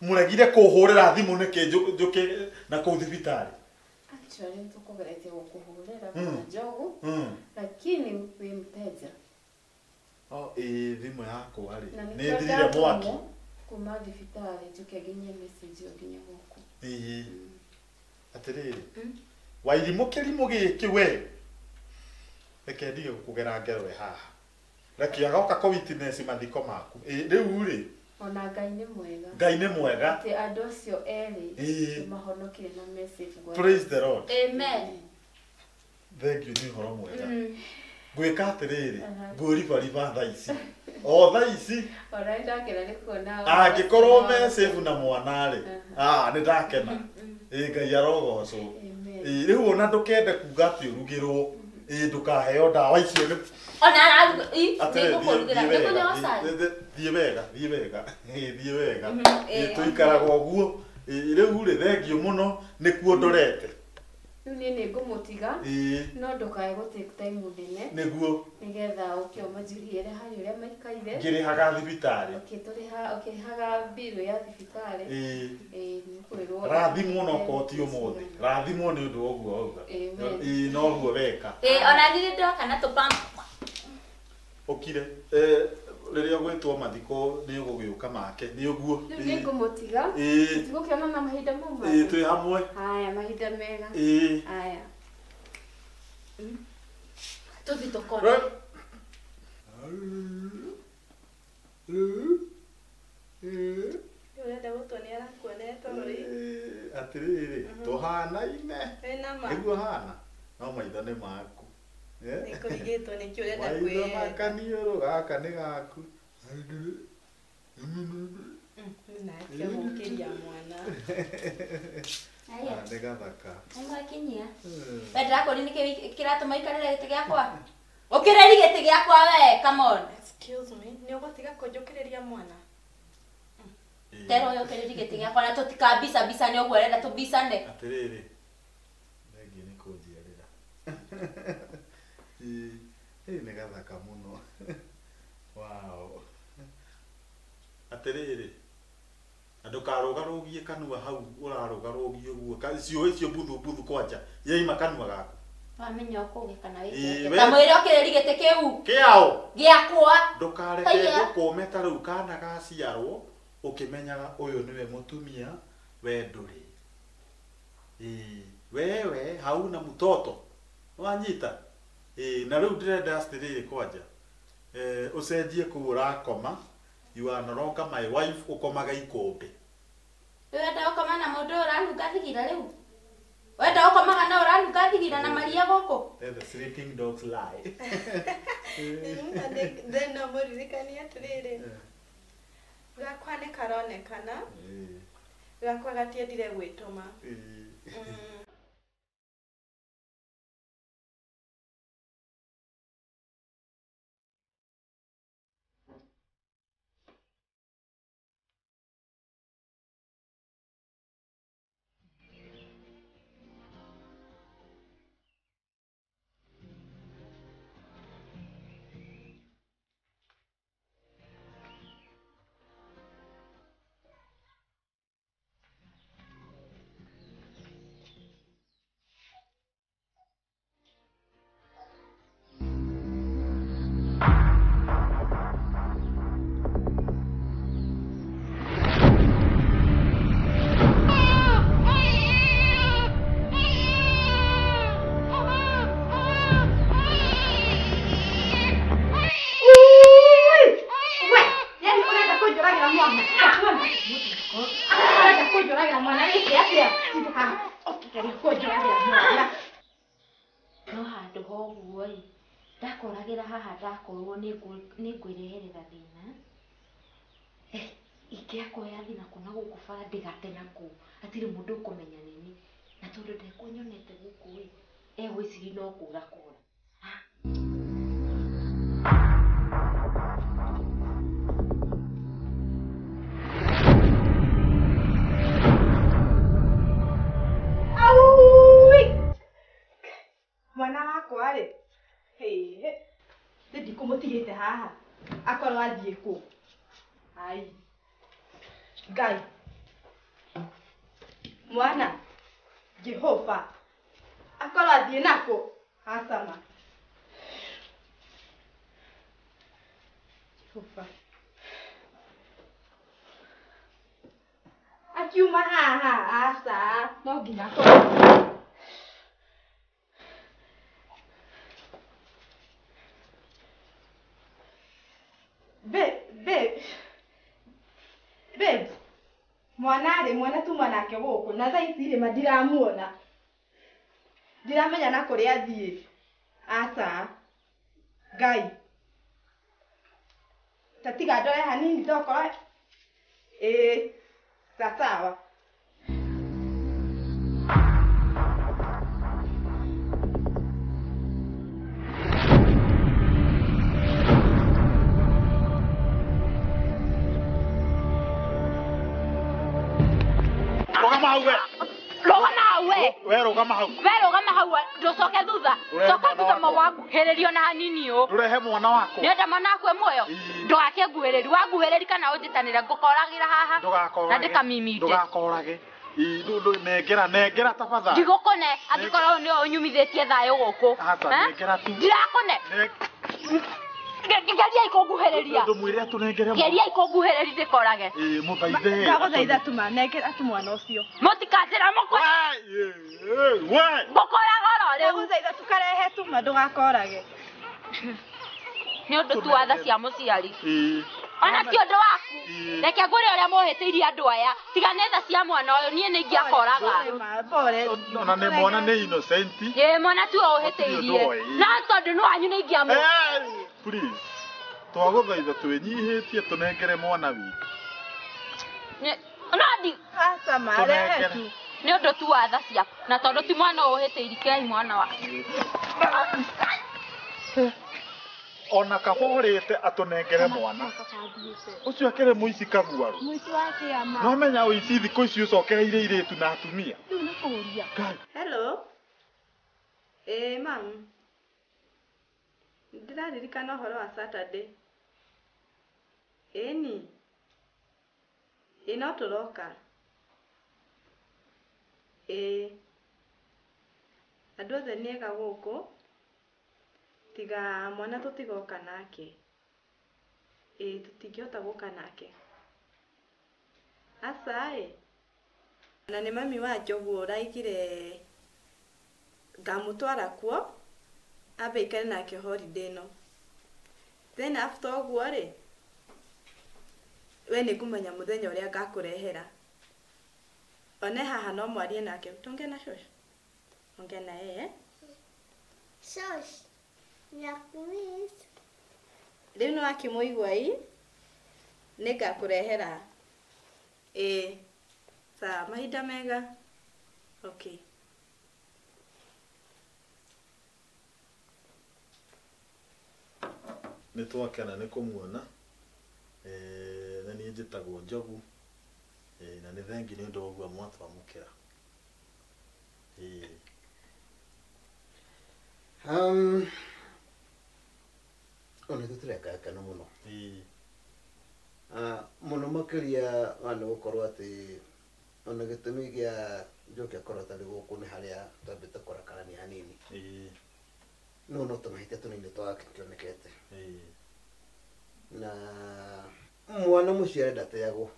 mũregire kũhũrĩra thimũ nĩkĩ njũke na kũu thibitarĩ? Actually nĩtũkũgeretie gũkũhũrĩra kwa njogu lakini wĩ mteja. Thimũ yakwa rĩ nĩ thirire mwaki kuma thibitarĩ njũke nginye message nginya gũkũ. Atĩrĩrĩ Wairimũ kĩrimũ gĩkĩ we reke ndige gũkũgera ngero haha reke agoka ko witness mathiko maku rĩu rĩ ona Ngai nĩ mwega. Ngai nĩ mwega atĩ andũ acio erĩ mahonokire na message. Praise the Lord. Amen. Thank you nĩ ũhoro mwega. Gwĩka atĩrĩrĩ ngũribariba thaa ici o thaa ici ndakena nĩ kuona angĩkorwo me save na mwana rĩ nĩ ndakena Ngai arogocwo. Rĩu ona ndũkende kuga atĩ ũrugĩrwo ndũkaheo ndawa icio ona thiĩ wega tũikaraga ũguo. Rĩu rĩ thengio mũno nĩkuo ndorete. Rĩu niĩ nĩ ngũmũtiga no ndũkae gũtake time nene nĩguo nĩgetha ũkĩoma njũriere harĩ ũrĩa maikaire ngĩrĩhaga thibitarĩ ũkĩhaga bill ya thibitarĩ. Rathimwo no koti ũmũthĩ rathimwo nĩ ũndũ woguo auga noguo weka. Ona niĩ ndoka na tũpampa ũkire rĩrĩa gwĩtwo mathiko nĩ ũgũgĩũka make nĩ ũguo. Rĩu nĩ ngũmũtiga tũgũkĩona na mahinda mauma twĩ hamwe. Haya mahinda mega. Haya tũthiĩ tũkone. Ũrenda gũtuonia arakuonete rĩ atĩrĩrĩ tũhanaine nĩguo hana no maitho nĩ maku nĩkũrigĩtwo nĩkĩ ũrenda kwĩra makaniũrũ gaka nĩ gaku nake mũkĩria mwana nĩ gathaka nĩmwakinyia ndĩrakũri nĩkĩ kĩratũma ikarĩre gĩtĩ gĩakwa ũkĩrĩri gĩtĩ gĩakwa we come on. Excuse me nĩ ũgũtiga kũnjũkĩrĩria mwana tero yo kĩrĩri gĩtĩ gĩakwa na tũtikambisa nĩ ũguo ũrenda tũbicane. Atĩrĩrĩ thengi nĩ kũnjiarĩra nĩ gathaka mũno. Wow. Atĩrĩrĩ ndũkarũgarũgie kanua hau ũrarũgarũgie ũguo ciũĩ icio mbuthu kwanja yaima kanua gaku wamenya ũkũgĩkana wĩkĩte ta mwĩre ũkĩrĩri gĩtĩ kĩu kĩao gĩakwa ndũkareke gũkũme ta rĩu kana gaciarwo ũkĩmenyaga ũyũ nĩwe mũtumia we ndũrĩ. Wewe hauna mtoto wanyita na rĩu ndĩrenda atĩrĩrĩ kwanja ũcenjie kũu ũrakoma you are no longer my wife ũkomaga ikũmbĩ. Wenda ũkoma na mũndũ ũranunga thigira rĩu wenda ũkomaga na ũranunga thigira na maria gũkũ. The sleeping dogs lie. Then no mũririkania atĩrĩrĩ gakwa nĩ karonekana gakwa gatiendire gwĩtũma. ndakoragira haha ndakorwo nĩ ngwĩreherera thĩna ingĩakoya thĩna kuna gũkũ bara ndĩgate nakũu hatirĩ mũndũ ũkũmenya nini na tondũ ndekũnyonete gũkũ ĩ egwĩciria no kũra kũra. Mwana wakwa rĩ ndikũmũtigĩte haha akorwo athiĩ kũ? Ai Ngai mwana Jehova akorwo athiĩ nakũ? Acama Jehova akiuma haha aca no nginya akorwo Babe, mwana tuma nake gũkũ na thaa ici rĩ ndiramuona. Ndiramenya na kũrĩa athiĩ. Aca. Ngai. Tatiga ndore hanini tokorwo sawa. Rogama hau. Rogama hau ndocoke thutha. Coka thutha mawaku hererio na hanini o. Ndurehe mwana wako. Nenda mwana wako muoyo. Ndugake nguhereri wanguhereri kana unjitanire ngukoragira haha. Na ndikamimite. Ndugakorage. Nengera tafadhali. Ndigukone angikorwo ni unyumithitie thayo guku. Nengera tu. Ndirakone. Geria ikunguhereria. Ndumwire atunengere. Geria ikunguhereria ndikorage. Muthaithe. Ndaguthaitha tuma nengera tu mwana ucio. Mutikajira mukwe. We. Ngukoraga ro riu. Ndaguthaitha tukarehe tuma ndugakorage. Ni undu tu watha cia muciari. Ona ti undu waku. Reke ngure uria muhitiirie andu aya. Tiga netha cia mwana uyu nie ni ngiakoraga. Ona ne mwana ne innocent. Mwana tu uhitiirie. Na tondu no anyu ni ngiamu. Please. Twaguthaitha twenyihitie tunengere mwana witu. Nandi. Aca marehe tu. Ni undu tu watha cia na tondu ti mwana uhitiirie kai mwana wa. Ona kaborete atunengere mwana. Ucio akere muici kaguaru. Muici wa kiama. No menya uici thikũ ici ucokereire iretu na atumia. Riu ni kuria. Hello. Mam. Ndiraririkana ũhoro wa Saturday. Ĩni. No tũroka. Andũ othe nĩ ega gũkũ. Tiga mwana tũtigoka nake. Tũtingĩhota gũka nake. Aca na nĩ mami wa Njogu ũraigire ngamũtwara kuo ambe ikare nake holiday no. Then after ũguo rĩ we nĩ ngũmenya mũthenya ũrĩa ngakũrehera. One haha no mwarie nake. Tonge na shosho. Ongea na yeye. Shosh. Nyakuis. Rĩu nĩ wakĩmũigua nĩ ngakũrehera. Sawa mahinda mega. Okay. Nĩ twakena nĩ kũmuona. Na niĩ njĩtagwo Njogu. Na nĩ thengi nĩ ũndũ wa ũguo mwatwamũkĩra. Ona tũtirekakana mũno. Mũno makĩria nĩ gũkorwo atĩ ona gĩtũmi gĩa Njoki akorwo atarĩ gũkũ nĩ harĩa twambĩte kũrakarania hanini. No tũmahĩtia tũnini twakĩonekete. Na mwana mũciĩ arenda teagwo.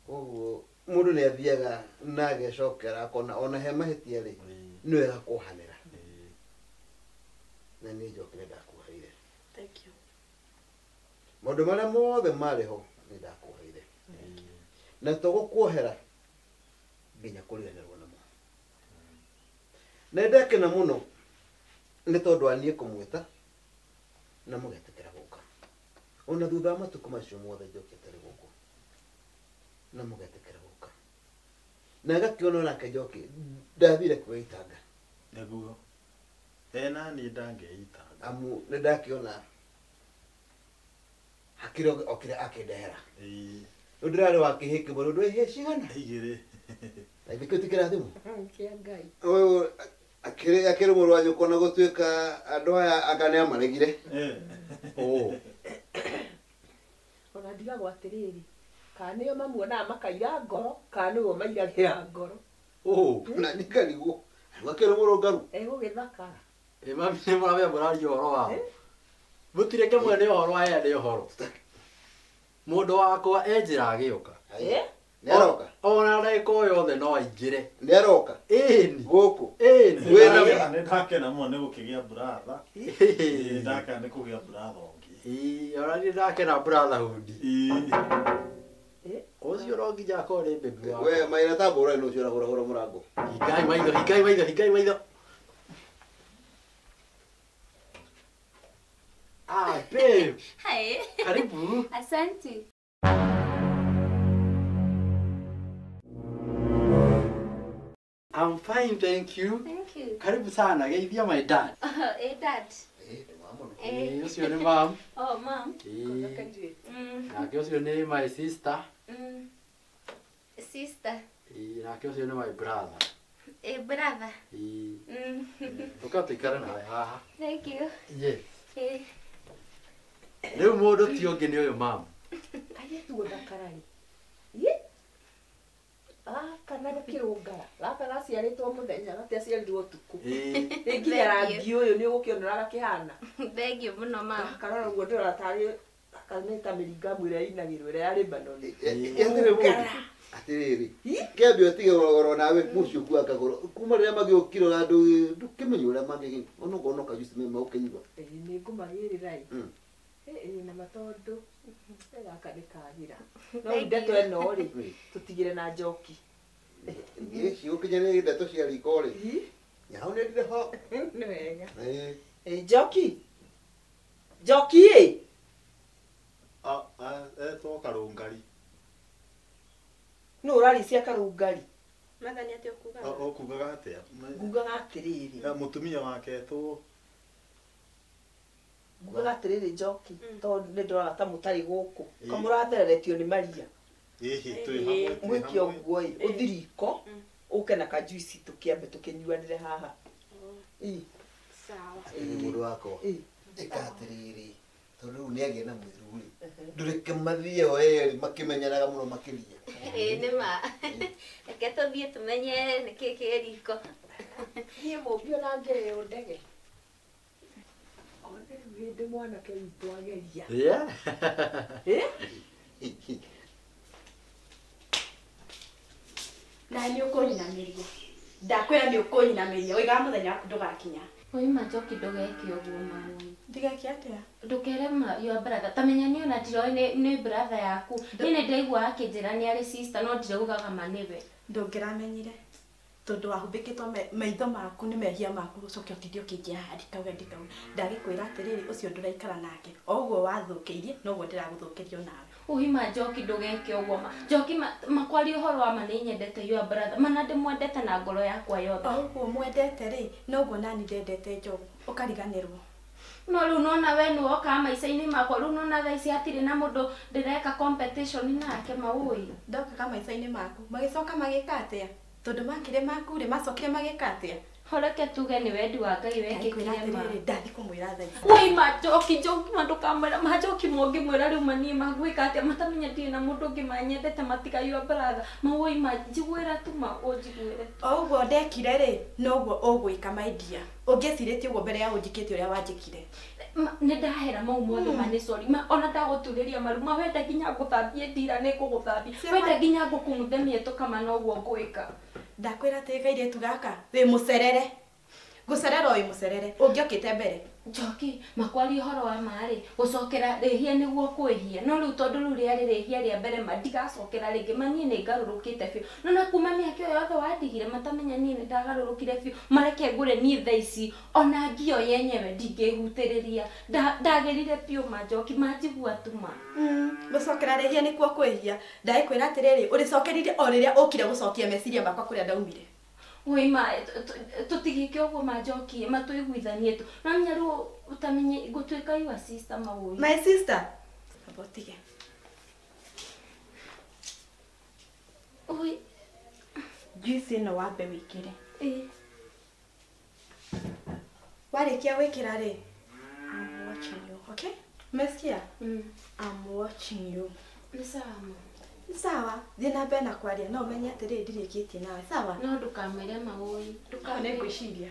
Koguo mũndũ nĩ athiaga na agecokera akona ona he mahĩtia rĩ nĩ wega kũhanĩra. Na niĩ Njoki nĩ ndakuheire. Thank you. Maũndũ marĩa mothe marĩ ho nĩ ndakuheire. Na tũgũkuohera nginya kũriganĩrwo namo. Na ndakena mũno nĩ tondũ aniĩ kũmwĩta na mũgetĩkĩra gũka ona thutha wa matukũ macio mothe njoki atarĩ gũkũ na mũgetĩkĩra gũka na agakĩona onake njoki ndathire kwĩitanga Naguo. Ena ni ndangeitanga. amu nĩ ndakĩona hakĩrĩ okĩre akĩndehera rĩu ndĩrarĩ wakĩhĩkĩ mũno ndũ ihe cigana Igĩrĩ. na ithikĩtikĩra thimũ Kĩa Ngai. ũyũ akĩrĩ mũrũ wa nyũkwa na gũtuĩka andũ aya akanĩa maregire Ona ndigagwo atĩrĩrĩ, kana nĩo mamuonaga makaira ngoro, kana nĩguo mairagĩra ngoro. na nĩngarigwo akĩrĩ mũrũ ngaru Egũgĩthakara. Mami nĩ mũramenya mũraria ũhoro wao. Mũtireke mwene ũhoro aya nĩ ũhoro. Mũndũ wakwa enjĩra agĩũka. nĩaroka Ona ndagĩka o yothe no aingĩre. nĩaroka Ĩni. gũkũ Ĩni. Nĩ ndakena mũno nĩ gũkĩgĩa bratha. Ndakena nĩ kũgĩa bratha ũngĩ. Ona niĩ ndakena brotherhood. Ũcio no nginya akorwo nĩ baby wakwa. we maira tambũra nĩ ũcio ũragũragũra mũrango Hingai maitho, hingai maitho, hingai maitho. Babe. Hai. Karibu. Asante. I'm fine, thank you. Thank you. Karibu sana, geithia my dad. Hey, Dad. Ũcio nĩ mom. Oh, Mom. Nake ũcio nĩ my sister. Sister. Nake ũcio nĩ my brother. Brother. Ũka tũikare nawe haha. Thank you. Yes. Hey. Rĩu mũndũ ti ũngĩ nĩ ũyũ mom. Kairĩtu gũthakara-rĩ. Kana gakĩrũngara. Gaka gaciarĩtwo mũthenya gatiaciarirwo ũtukũ. Nginya rangi ũyũ nĩ ũgũkĩonera gakĩhana. Thank you mũno, Mom. Karora guo ndĩrona tarĩ kanĩta mĩringamu ĩrĩa inagĩrwo ĩrĩa ya Lebanon. atĩrĩ mũndũ atĩrĩrĩ kĩambia ũtige goro nawe mũciĩ kuwa kagoro kuma rĩrĩa magĩũkire andũ ndũkĩmenye ũrĩa mangĩgĩ ona ũkona kajuici mema ũkĩnyua Nĩ ngũmagĩrĩra-ĩ. Na matondũ gaka nĩ kagĩra. No ndeto ĩno-rĩ tũtigĩre na njoki. ciũkĩnye nĩ ndeto cia riko-rĩ nyau nĩ ndire ho Nĩ wega. Njoki. Njoki-ĩ. Etwo Karũngari. Nũ ũraricia Karũngari? Mathani atĩ ũkugaga. Ũkugaga atĩa? Ngugaga atĩrĩrĩ. Mũtumia wake etwo Ngugaga atĩrĩrĩ Njoki. Tondũ nĩ ndĩrona ta mũtarĩ gũkũ. Kamũrathereretio nĩ Maria. twĩ hamwe. Mwĩke ũguo-ĩ ũthi riko ũke na kajuici tũkĩambe tũkĩnyuanĩre haha. Sawa. mũndũ wakwa ĩka atĩrĩrĩ tondũ rĩu nĩagĩa na mwĩrũ-rĩ ndũreke mathiĩ o erĩ makĩmenyanaga mũno makĩria Nĩ ma. Reke tũthiĩ tũmenye nĩkĩ kĩ riko. Niĩ mũmbi ona ngĩrĩo ndege. Ona rĩu hĩndĩ mwanake witũ ageria. Na nĩ ũkũnyinamĩrio. Ndakwĩra nĩ ũkũnyinamĩrio. Ũigaga mũthenya waku ndũgakinya. Oima Njoki ndũgeke ũguo mami. Ndigeke atĩa? Ndũkere your brother. Tamenya niĩ ona ndiroĩ nĩ brother yaku. Niĩ nĩ ndaigua akĩnjĩra nĩ arĩ sister no ndiraugaga ma nĩwe. Ndũngĩramenyire. Tondũ wahumbĩkĩtwo maitho maku nĩ mehia maku gũcokia ũkĩthiĩ ũkĩingĩra ndikauga ndikauga. Ndagĩkwĩra atĩrĩrĩ ũcio ndũraikara nake. O ũguo wathũkĩirie noguo ndĩragũthũkĩrio nawe. Uhima Njoki ndũgeke ũguo ma. Njoki makwaria ũhoro wa ma nĩ nyendete your brother. Mana ndĩmwendete na ngoro yakwa yothe. O ũguo mwendete rĩ noguo nani ndendete Njogu. Ũkariganĩrwo. No rĩu nona we nĩ woka maica-inĩ makwa rĩu nona thaa ici hatirĩ na mũndũ ndĩreka competition nake maũĩ. Ndokaga maica-inĩ maku. Magĩcoka magĩka atĩa? Tondũ makĩrĩ maku rĩ macokire magĩka atĩa? Horeke tuge nĩ wendi wa Ngai wekĩkire ma. Ndathi kũmwĩra thaa ici. Uima Njoki mandukamwĩra Njoki mũngĩmwĩra rĩu manie magwĩka atĩa matamenya ndirĩ na mũndũ ũngĩ manyendete matiga your brother. Maũima njiguĩra tu ma ũnjiguĩre. O ũguo ndekire rĩ noguo ũgwĩka maidia. Ũngĩcirĩtie ũguo mbere ya ũnjĩkĩte ũrĩa wanjĩkire. Nĩ ndahera mau mothe manĩ sorry. Ona ndagũturĩria maruma wenda nginya ngũthambie ndira nĩ ngũgũthambia. Wenda nginya ngũkũngũthemie tũkama noguo ngwĩka. Ndakwĩra atĩ kairĩtu gaka wĩ mũcerere. Gũcerera wĩ mũcerere. Ũngĩokĩte mbere Njoki makwari horo wa mari gucokera rehia niguo kwihia no riu tondu riu riari rehia ria mbere madigacokera ringi manie ni ngarurukite biu no na kuma miaka yothe wadigire matamenya nie ni ndagarurukire biu mareke ngure nie thaici ona ngio yenyewe ndingihutiriria ndagerire biu manjoki manjigua tuma gucokera rehia nikuo kwihia ndaikwira atiriri uricokerire o riria ukire gucokia meciria makwa kuria ndaumire Oi ma tutigike uguo manjoki matuiguithanie tu namenya ru utamenye gutuika your sister maui my sister abotige oi juice no wambe wikire warikia wikira ri I'm watching you okay umesikia I'm watching you ni sawa sawa thina bena kwaria no menye atiri ndirikitie nawe sawa no ndukamere maui ndukane ngwiciria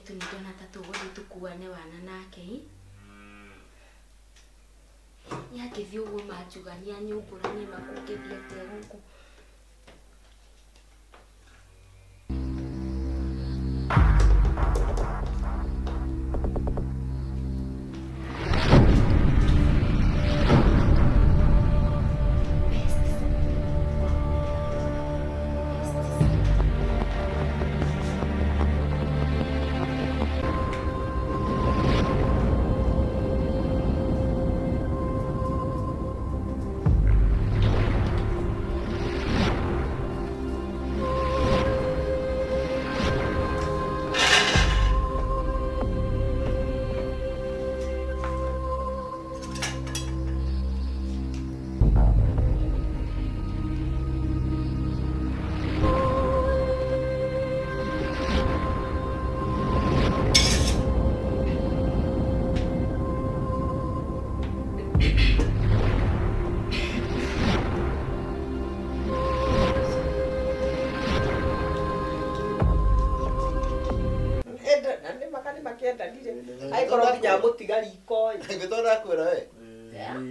tu ndona tatu godi tukuane wana nake yake vyugo majugania nyungurani makukithia teruko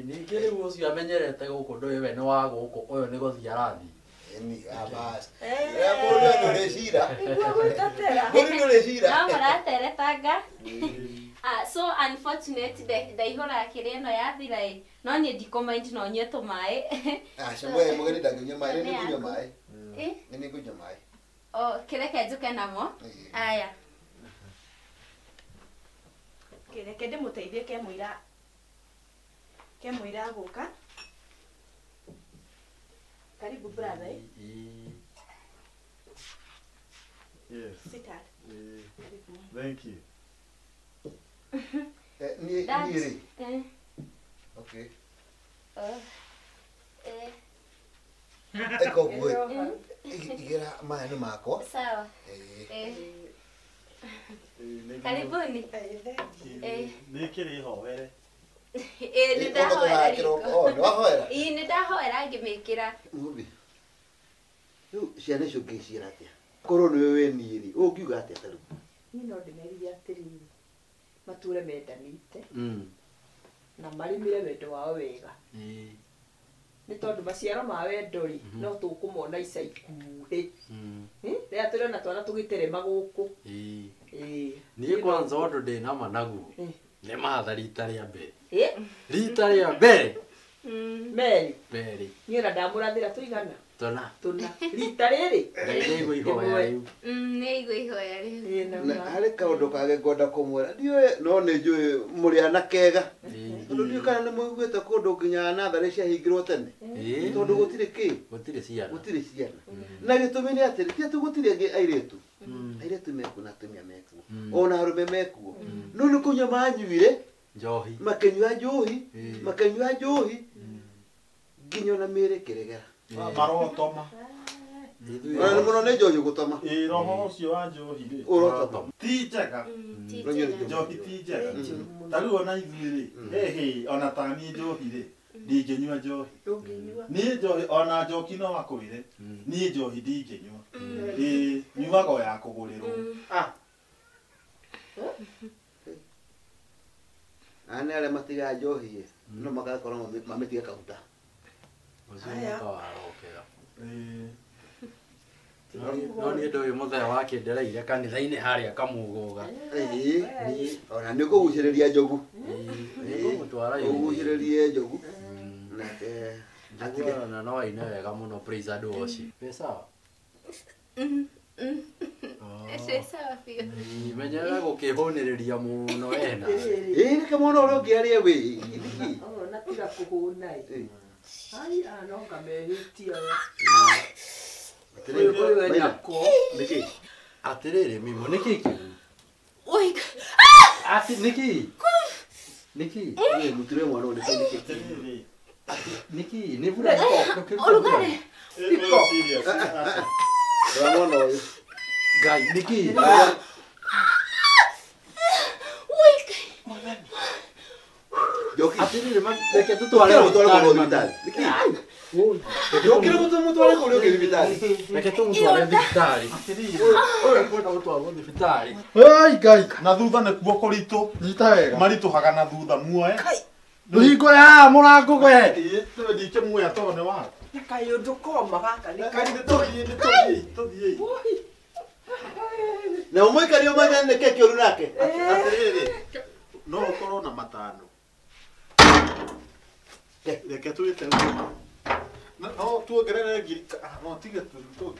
ni kile ucio amenyerete guku ndu we ni wa guku uyu ni guthii arathi ni abas ya mundu ndo recira mundu recira na marateretanga so unfortunate ndaihora akiri no yathira no ni ndikomind no nye tumai shemwe mugeni ndangenya mai ni kunywa mai ni kunywa mai kireke njuke namo aya kireke ndimuteithie kemwira guka karibu brother Yes. Sit down. Thank you. Ni okay. Eko gwe. Igera maana makwa. Sawa. Karibuni. Nikiri hoere. Nidahoera. Nidahoera ngimikira. Mubi. Ciana icio ngĩciĩra atĩa korwo nĩwe wenĩ-rĩ ũngiuga atĩa ta rĩu niĩ no ndĩmerire atĩrĩrĩ mature mendanĩte na marimire wendo wao wega nĩ tondũ maciaro ma wendo-rĩ no tũkũmona ica ikuhĩ rĩrĩa tũrĩona twana tũgĩterema gũkũ niĩ kwanza ũndũ ndĩna ma naguo nĩ matha rita rĩa mbere rita rĩa mbere Meri Meri. niĩ na ndamũrathĩra tũigana Tona. tũna rita rĩrĩ Ngai nĩ ihoya rĩu. Nĩ igua ihoya rĩu. Na harĩ kaũndũ kage ngwenda kũmwĩra ndiũĩ no nĩ njũĩ mũrĩ ana kega tondũ ndiũĩ kana nĩ mũiguĩte kũndũ nginya natharĩ ciahingĩrwo tene tondũ gũtirĩ kĩ gũtirĩ ciana na gĩtũmi nĩ atĩrĩ ti atĩ gũtirĩ angĩ airĩtu airĩtu mekuo na atumia mekuo ona arũme mekuo no nĩ kũnyua manyuire njohi makanyua njohi nginya ona mĩĩrĩ ĩkĩregera marotoma ona mũno nĩ njohi gũtoma roho ũcio wa njohi rĩ ũrotoma ti njega njohi ti njega ta rĩu ona ithuĩ rĩ ona ta niĩ njohi rĩ ndingĩnyua njohi niĩ njohi ona njoki no akwĩre niĩ njohi ndingĩnyua nyuaga o ya kũgũrĩrwo nĩ arĩa matigaga njohi no magakorwo mamĩtiga kahuta no nĩ ndũĩ mũthee wakĩndereire kanitha-inĩ harĩa kamũgũga ona nĩ ũkũgucĩrĩria njogu ũgucĩrĩrie njogu na no aine wega mũno praise and worship wĩ sawa menyerera gũkĩhũnĩrĩria mũno wena reke mwana ũrĩa ũngĩ arĩe wĩ ona tiga kũhũna no ngamehĩtia atĩrĩrĩ mimo nĩkĩ kĩu ati nĩkĩ mũtire mwana ũrĩa nĩkĩ nĩ bura Olugare. mwana ũyũ Ngai nĩkĩ atĩrĩrĩ reke tũtware thibitarĩ reke tũmũtware thibitarĩ ũyũ kwenda gũtwarwo thibitarĩ Ngai na thutha nĩkuo kũritũ maritũhaga na thutha muoe rũhingo ya mũrango we ndingĩmuoya tondũ nĩ wa kayũndũ koma gaka nĩ tũthiĩ na ũmũikario manya nĩ keki ũru nake atĩrĩrĩ no ũkorwo na matano reke twĩte no tuongerere ngiri no tige tũthiĩ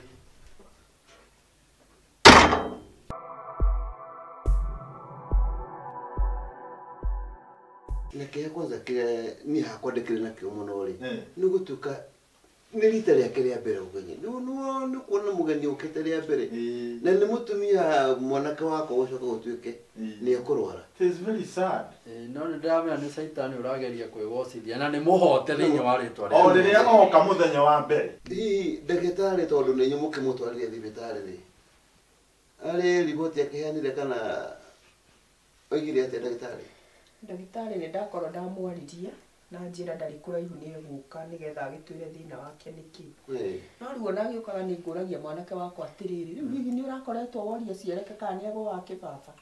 Nake kwanza kĩrĩa niĩ hakwa ndĩkĩrĩ nakĩo mũno rĩ nĩ gũtuĩka nĩ rita rĩake rĩa mbere ũgeni nĩ kuona mũgeni ũkĩte rĩa mbere na nĩ mũtumia mwanake wakwa gũcoka gũtuĩke nĩ ekũrwara. It is very sad. No nĩ ndĩramenya nĩ caitani ũrageria kwĩgocithia na nĩ mũhote thĩinĩ wa rĩtwa rĩa o rĩrĩa oka mũthenya wa mbere hihi ndagĩtarĩ tondũ nĩ inyuĩ mũkĩmũtwarire thibitarĩ rĩ arĩ riboti akĩheanire kana oigire atĩa ndagĩtarĩ ndagĩtarĩ nĩ ndakorwo ndamwaririe na njĩra ndarĩ kũraihu nĩ egũka nĩgetha agĩtwĩre thĩna wake nĩkĩ no rĩu ona agĩũkaga nĩ ngũragia mwanake wakwa atĩrĩrĩ rĩu hihi nĩ ũrakoretwo woria ciareke kana nĩ egũga kĩbaba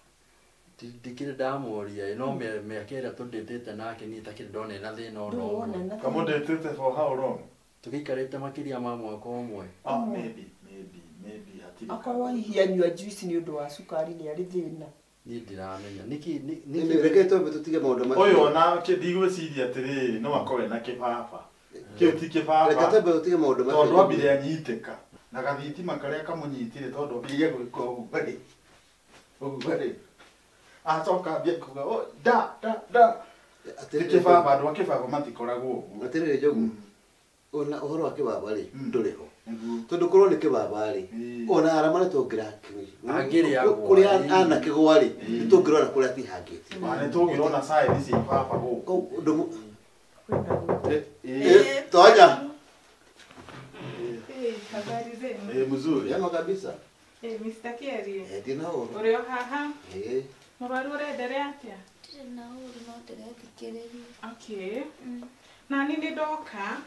ndikĩrĩ ndamoria no mĩaka ĩrĩa tũndĩtĩte nake niĩ itakĩrĩ ndona ena thĩna ona ũmwe kamũndĩtĩte for how long tũgĩikarĩte makĩria ma mwaka ũmwe maybe akorwo hihi anyua juice nĩ ũndũ wa cukari nĩ arĩ thĩna niĩ ndiramenya reke twambe tũtige maũndũ macio ũyũ ona ndigwĩciria atĩrĩrĩ no akorwo na kĩbaba kĩu ti kĩbaba reke twambe tũtige maũndũ macio tondũ ambire anyitĩka na gathitima karĩa kamũnyitire tondũ ambire gwĩka ũguo rĩ acoka ambia kuga da kĩbaba andũ a kĩbaba matikoragwo ũguo atĩrĩrĩ njogu ona ũhoro wa kĩbaba rĩ ndũrĩ ho tondũ korwo nĩ kĩbaba rĩ ona arama nĩ kũrĩa anakĩgwa rĩ nĩ tũngĩrora kũrĩa atihangĩte nĩ tũngĩrona saĩthi cia baba gũkũ tonya Habari zenu? mzuri yama kabisa Mr. Kerry. ndina ũru Uri o haha? Mũrwaru ũrenderea atĩa? Ndirĩ na ũru no ndĩrethikĩrĩria. Okay. Na niĩ nĩ ndoka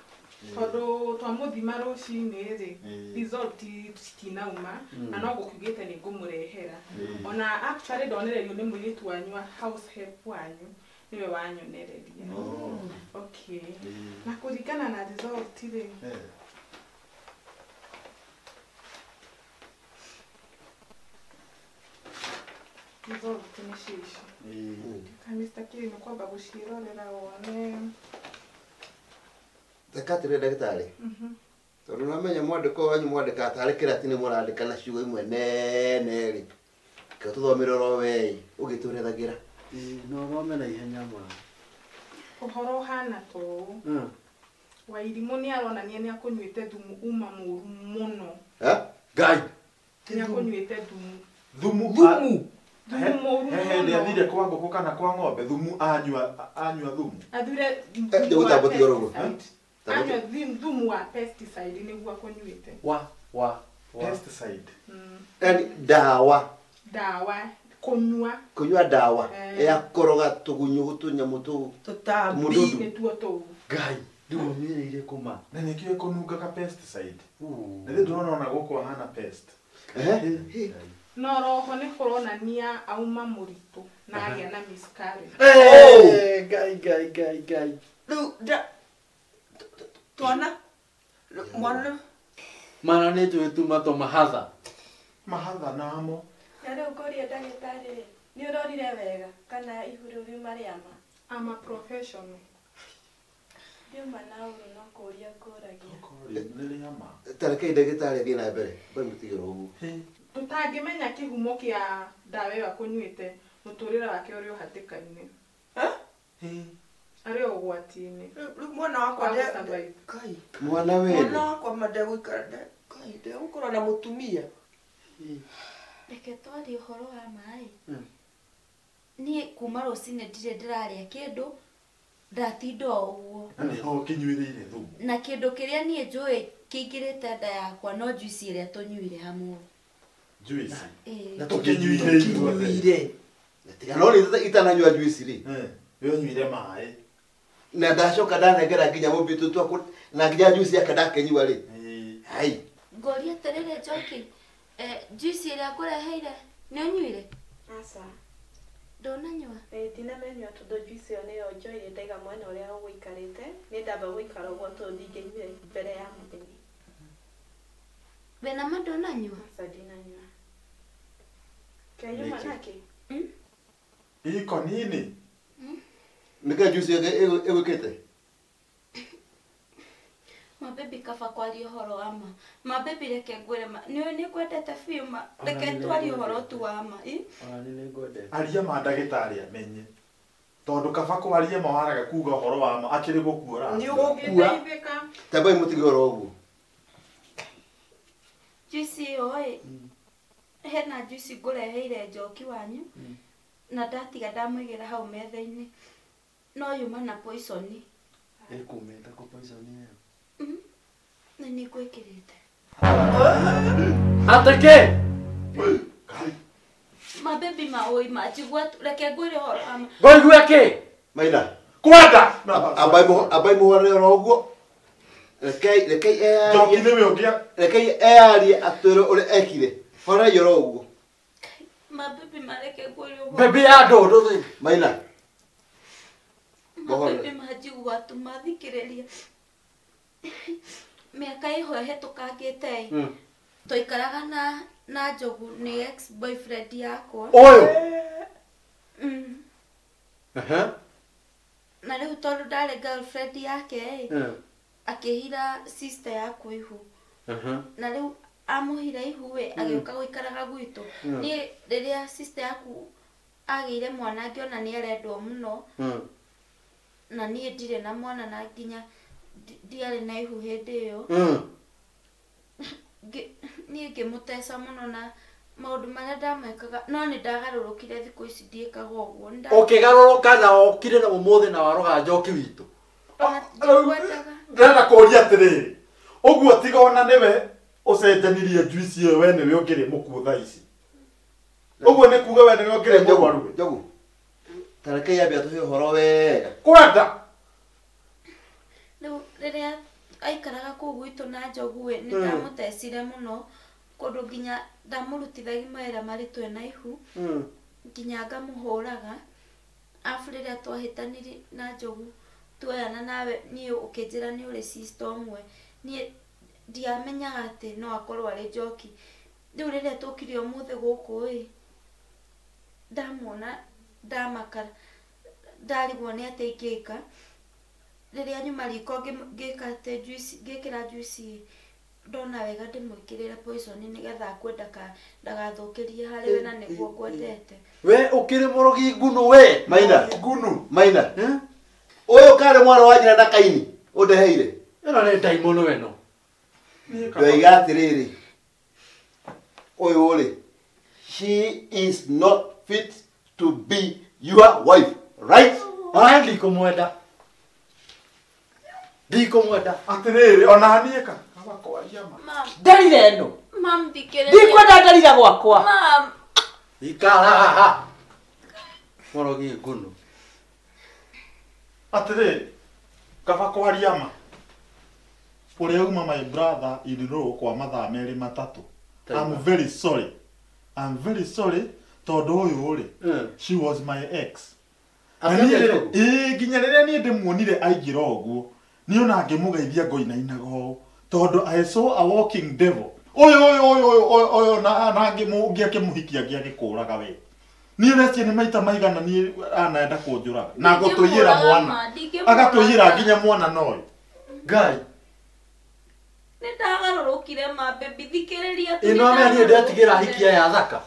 tondũ twamũthima rũcinĩ rĩ result citinauma na no gũkiugĩte nĩ ngũmũrehera ona actually ndonererio nĩ mũirĩtu wanyu wa house help wanyu niwe wanyonereria. Okay. Na kũringana na result rĩ result nĩ cici. Mr. Kerry nĩ kwamba gũciĩrorera wone Takatire ndagĩtarĩ. Tondũ namenya mwandĩko wanyu mwandĩka atarĩ kĩrati nĩ mũrandĩka na ciugo imwe nene rĩ. Kĩo tũthomere oro wei ũgĩtũrethagĩra. No thome na ihenya mũno. Ũhoro hana to. Wairimũ nĩ aronania nĩ akũnyuĩte thumu uma mũru mũno. Ngai. Nĩ akũnyuĩte thumu. Thumu. Thumu mũru mũno. Hende athire kwa ngũkũ kana kwa ng'ombe thumu anyua thumu. Athure ndĩgũtambũtia oro ũguo. Anyua thumu wa pesticide nĩguo akũnyuĩte. Pesticide. Yaani dawa. Dawa kunyua dawa ya koroga tugunyu gũtũnyamũ tũu tũtambi nĩ tuo tũu. Ngai. Ndio mire kũma. Na nĩkĩo kũnunga ka pesticide. Na rĩu ndĩrona ona gũkũ hana pest. No roho nĩ kũronania auma mũritũ na agĩa na miscarriage. Ngai. Rĩu twana Mana nĩ twĩtuma tũmahatha. Mahatha namo. Na rĩu ngũria ndagĩtarĩ nĩ ũrorire wega kana ihuru rĩu marĩ ama? I'm a professional. Ndiuma na ũru no kũria ngũragia. Nĩ ama. Tareke ndagĩtarĩ athiĩ na mbere. Mbere mũtigĩrwo ũguo. Tũtangĩmenya kĩhumo kĩa ndawa ĩyo akũnyuĩte mũtũrĩre wake ũrĩ ũhatĩka-inĩ. Arĩ ũgwati-inĩ. Mwana wakwa Mwana wene. Mwana wakwa mandegũikara ndegũkorwo na mũtumia. Reke twarie ũhoro wa maĩ. Niĩ kuma rũcinĩ ndirĩ ndĩrarĩa kĩndũ ndatinda ũguo. Na nĩho kĩnyuĩrĩire thumu. Na kĩndũ kĩrĩa niĩ njũĩ kĩingĩrĩte nda yakwa no juice ĩrĩa tũnyuire hamwe. Juice. Na tũkĩnyuire ithuothe. No nĩ itananyua juice rĩ. Yo nyuire maĩ. Na ndacoka ndanengera nginya mũmbitu twakũ na nginya juice yake ndakenyua rĩ. Hai. Ngoria terere Njoki. Juice ĩrĩa ngũreheire nĩ ũnyuire? Aca. Ndũnanyua? Ndinamenyua tondũ juice ĩyo nĩyo njoire ndaiga mwena ũrĩa ũgũikarĩte. Nĩ ndamba gũikara ũguo tondũ ndingĩnyuire mbere ya mũthenya. Wĩna ma ndũnanyua? Aca ndinanyua. Kĩanyuma nake? Iko nini? Nĩkĩ juice ĩgwĩkĩte? Mabebi kaba kwaria ũhoro wa ma. Mabebi reke ngwĩre ma. Nĩ kwendete biũ ma. Reke twarie ũhoro tu wa ma. Aria ma ndagĩtarĩ amenye. Tondũ kaba kwaria ma waraga kuga ũhoro wa ma akĩrĩ gũkua. Nĩ ũgũkua. Tambai mũtigĩrwo oro ũguo. Juice ĩyo hena juice ngũreheire Njoki wanyu. Na ndatiga ndamũigĩra hau metha-inĩ. No yuma na poison. Ĩkumĩte kũ poison ĩyo? Na nĩ ngwĩkĩrĩte. Atake! Mabebi maũi manjigua reke ngwĩre ũhoro wa ma. Ngoigua kĩ? Maina. Kwenda! Ambai mũhorere oro ũguo. Rekei Njoki nĩwe ũngĩa. Rekei earie atwĩre ũrĩa ekire. Horei oro ũguo. Mabebi mareke ngwĩre ũhoro. Bebi ya ndũndũ thĩ. Maina. Mabebi manjigua tu mathikĩrĩria. Mĩaka ĩho ĩhetũkangĩte twaikaraga na Njogu nĩ ex boyfriend yakwa. Ũyũ? Na rĩu tondũ ndarĩ girlfriend yake akĩhira sister yakwa ihu. Na rĩu amũhira ihu agĩũka gũikaraga gwitũ. Niĩ rĩrĩa sister yaku agĩire mwana ngĩona nĩ arendwo mũno. Na niĩ ndirĩ na mwana na nginya ndiarĩ na ihu hĩndĩ ĩyo. Niĩ ngĩmũteca mũno na maũndũ marĩa ndamekaga no nĩ ndagarũrũkire thikũ ici ndiĩkaga ũguo. Ũkĩgarũrũka na okire na ũmũthĩ na waroga Njoki witũ. Ndĩrenda kũria atĩrĩrĩ. Ũguo tiga ona nĩwe ũcenjanirie juice ĩyo we nĩwe ũngĩrĩ mũkuũ thaa ici. Ũguo nĩ kuga we nĩwe ũngĩrĩ mũrwaru. Njogu. Tarekei ambia tũhe ũhoro wega. Kwenda. Rĩu rĩrĩa aikaraga kũu gwitũ na Njogu nĩ ndamũtecire mũno kũndũ nginya ndamũrutithagia mawĩra maritũ na ihu nginya ngamũhũraga. Afu rĩrĩa twahĩtanirie na Njogu tuoyana nawe niĩ ũkĩnjĩra nĩ ũrĩ sister ũmwe. Niĩ ndiamenyaga atĩ no akorwo arĩ Njoki. Rĩu rĩrĩa tũkire ũmũthĩ gũkũ ndamuona ndamakara ndarigwo nĩ atĩ ingĩka. riria nyuma riko ngikate juice ngikira juice ndona wega ndimwikirira poison nigetha kwenda ndagathukirie hari we na niguo ngwendete we ukiri murugi ngunu we Maina. Ngunu. Maina. Uyu kare mwana wa nyina na Kaini. Undeheire. ino ni daimono weno Ndoiga atiriri. Uyu uri. She is not fit to be your wife. Right? ona ndikumwenda Atiriri ona hanieka. Kaba kwa yama. mam Ndarire eno. mam dikere Ndikwenda ndarira gwakwa. mam ikara haha murugi ngunu Atiriri. Kaba kwa yama. Uri uma my brother in law kwa mathaa meri matatu. I'm very sorry. I'm very sorry. Tondu uyu uri. She was my ex. Nginya riria ni ndimuonire aingira uguo ni ona ngimugeithia ngoinainaga ũũ tondu I saw a walking devil oyo na ngimuhikia ngĩagĩkũraga we ni ũreciria nĩ maita maigana ni anaenda kũnjũraga na gũtũiyĩra mwana agatũiyĩra nginya mwana noĩ ngai nindagarũrũkire mabebi thikĩrĩria tu ino ame ni ndetigira hikia ya thaka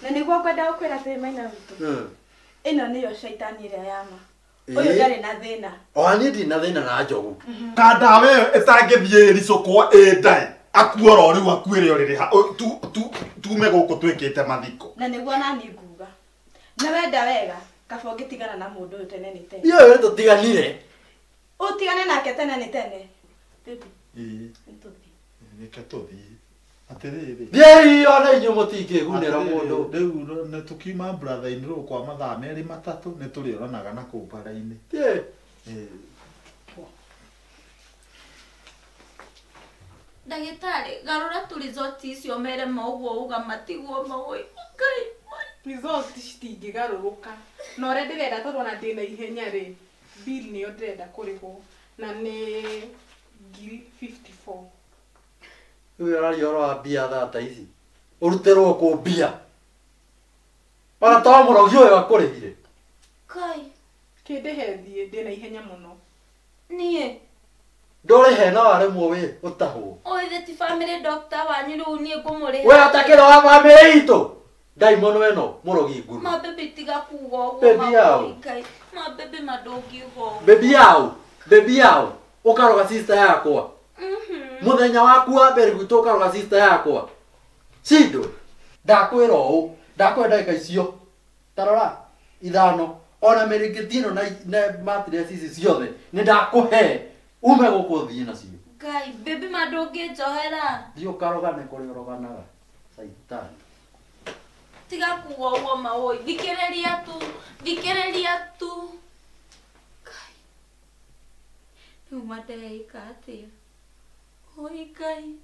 Na niguo ngwenda gukwira ati Maina witu. Ino niyo shaitani iria yama. Eh. Uyu ndari na thina. oni ndina thina na njogu kanda we etangĩthiĩ ricũkwa ĩndai akuora rĩu akuĩre rĩrĩ tume gũkũ twĩkĩte mathiko Na niguo nani nguga. Na wenda wega kaba ũngĩtigana na mũndũ ũyũ tene nĩ tene. iyo tutiganire Ũtigane nake tene nĩ tene. Baby, nĩtũthiĩ. reke tũthiĩ atirĩrĩ thiei ona inyu mutingĩgunĩra mũndũ rĩu nĩ tũkiuma brother in law kwa mathaa merĩ matatũ nĩ tũrĩonanaga na kũu bara-inĩ ndagĩtarĩ garũra tu resort icio mere mauguo uga matiguo maũi ngai Result citingĩgarũrũka na ũrĩa ndĩrenda tondũ ona ndĩna ihenya rĩ bill nĩyo ndĩrenda kũrĩhwo na nĩ 54. rĩu ũraria ũhoro wa mbia thata ici ũrutĩrwo kũ mbia ona to mũrogi ũyũ akũrĩhire kai Kĩndĩhe thiĩ ndĩna ihenya mũno. niĩ ndũrĩhe no aremwo wĩ ũtahwo ũĩ thĩ ti family doctor wanyu rĩu niĩ ngũmũrĩha we atakĩrĩ wa bamĩrĩ itũ ndaimono ĩno mũrogi ngunu mabebi tiga kuga ũguo Baby yao. maũi, ngai mabebi mandũngiuga ũguo bebi yao ũkaroga sister yakwa muthenya waku wa mbere gwitũ ũkaroga sister yakwa cindo ndakwĩra ũũ ndakwenda ndagĩka icio tarora ithano ona mĩrĩngĩti ĩno na matres ici ciothe nĩ ndakũhe ume gũkũ thiĩ nacio ngai baby mandũngĩnjohera thiĩ ũkarogane kũrĩa ũroganaga caitani tiga kuga ũguo maũi thikĩrĩria tu ngai rĩu mandeika atĩa oi ngai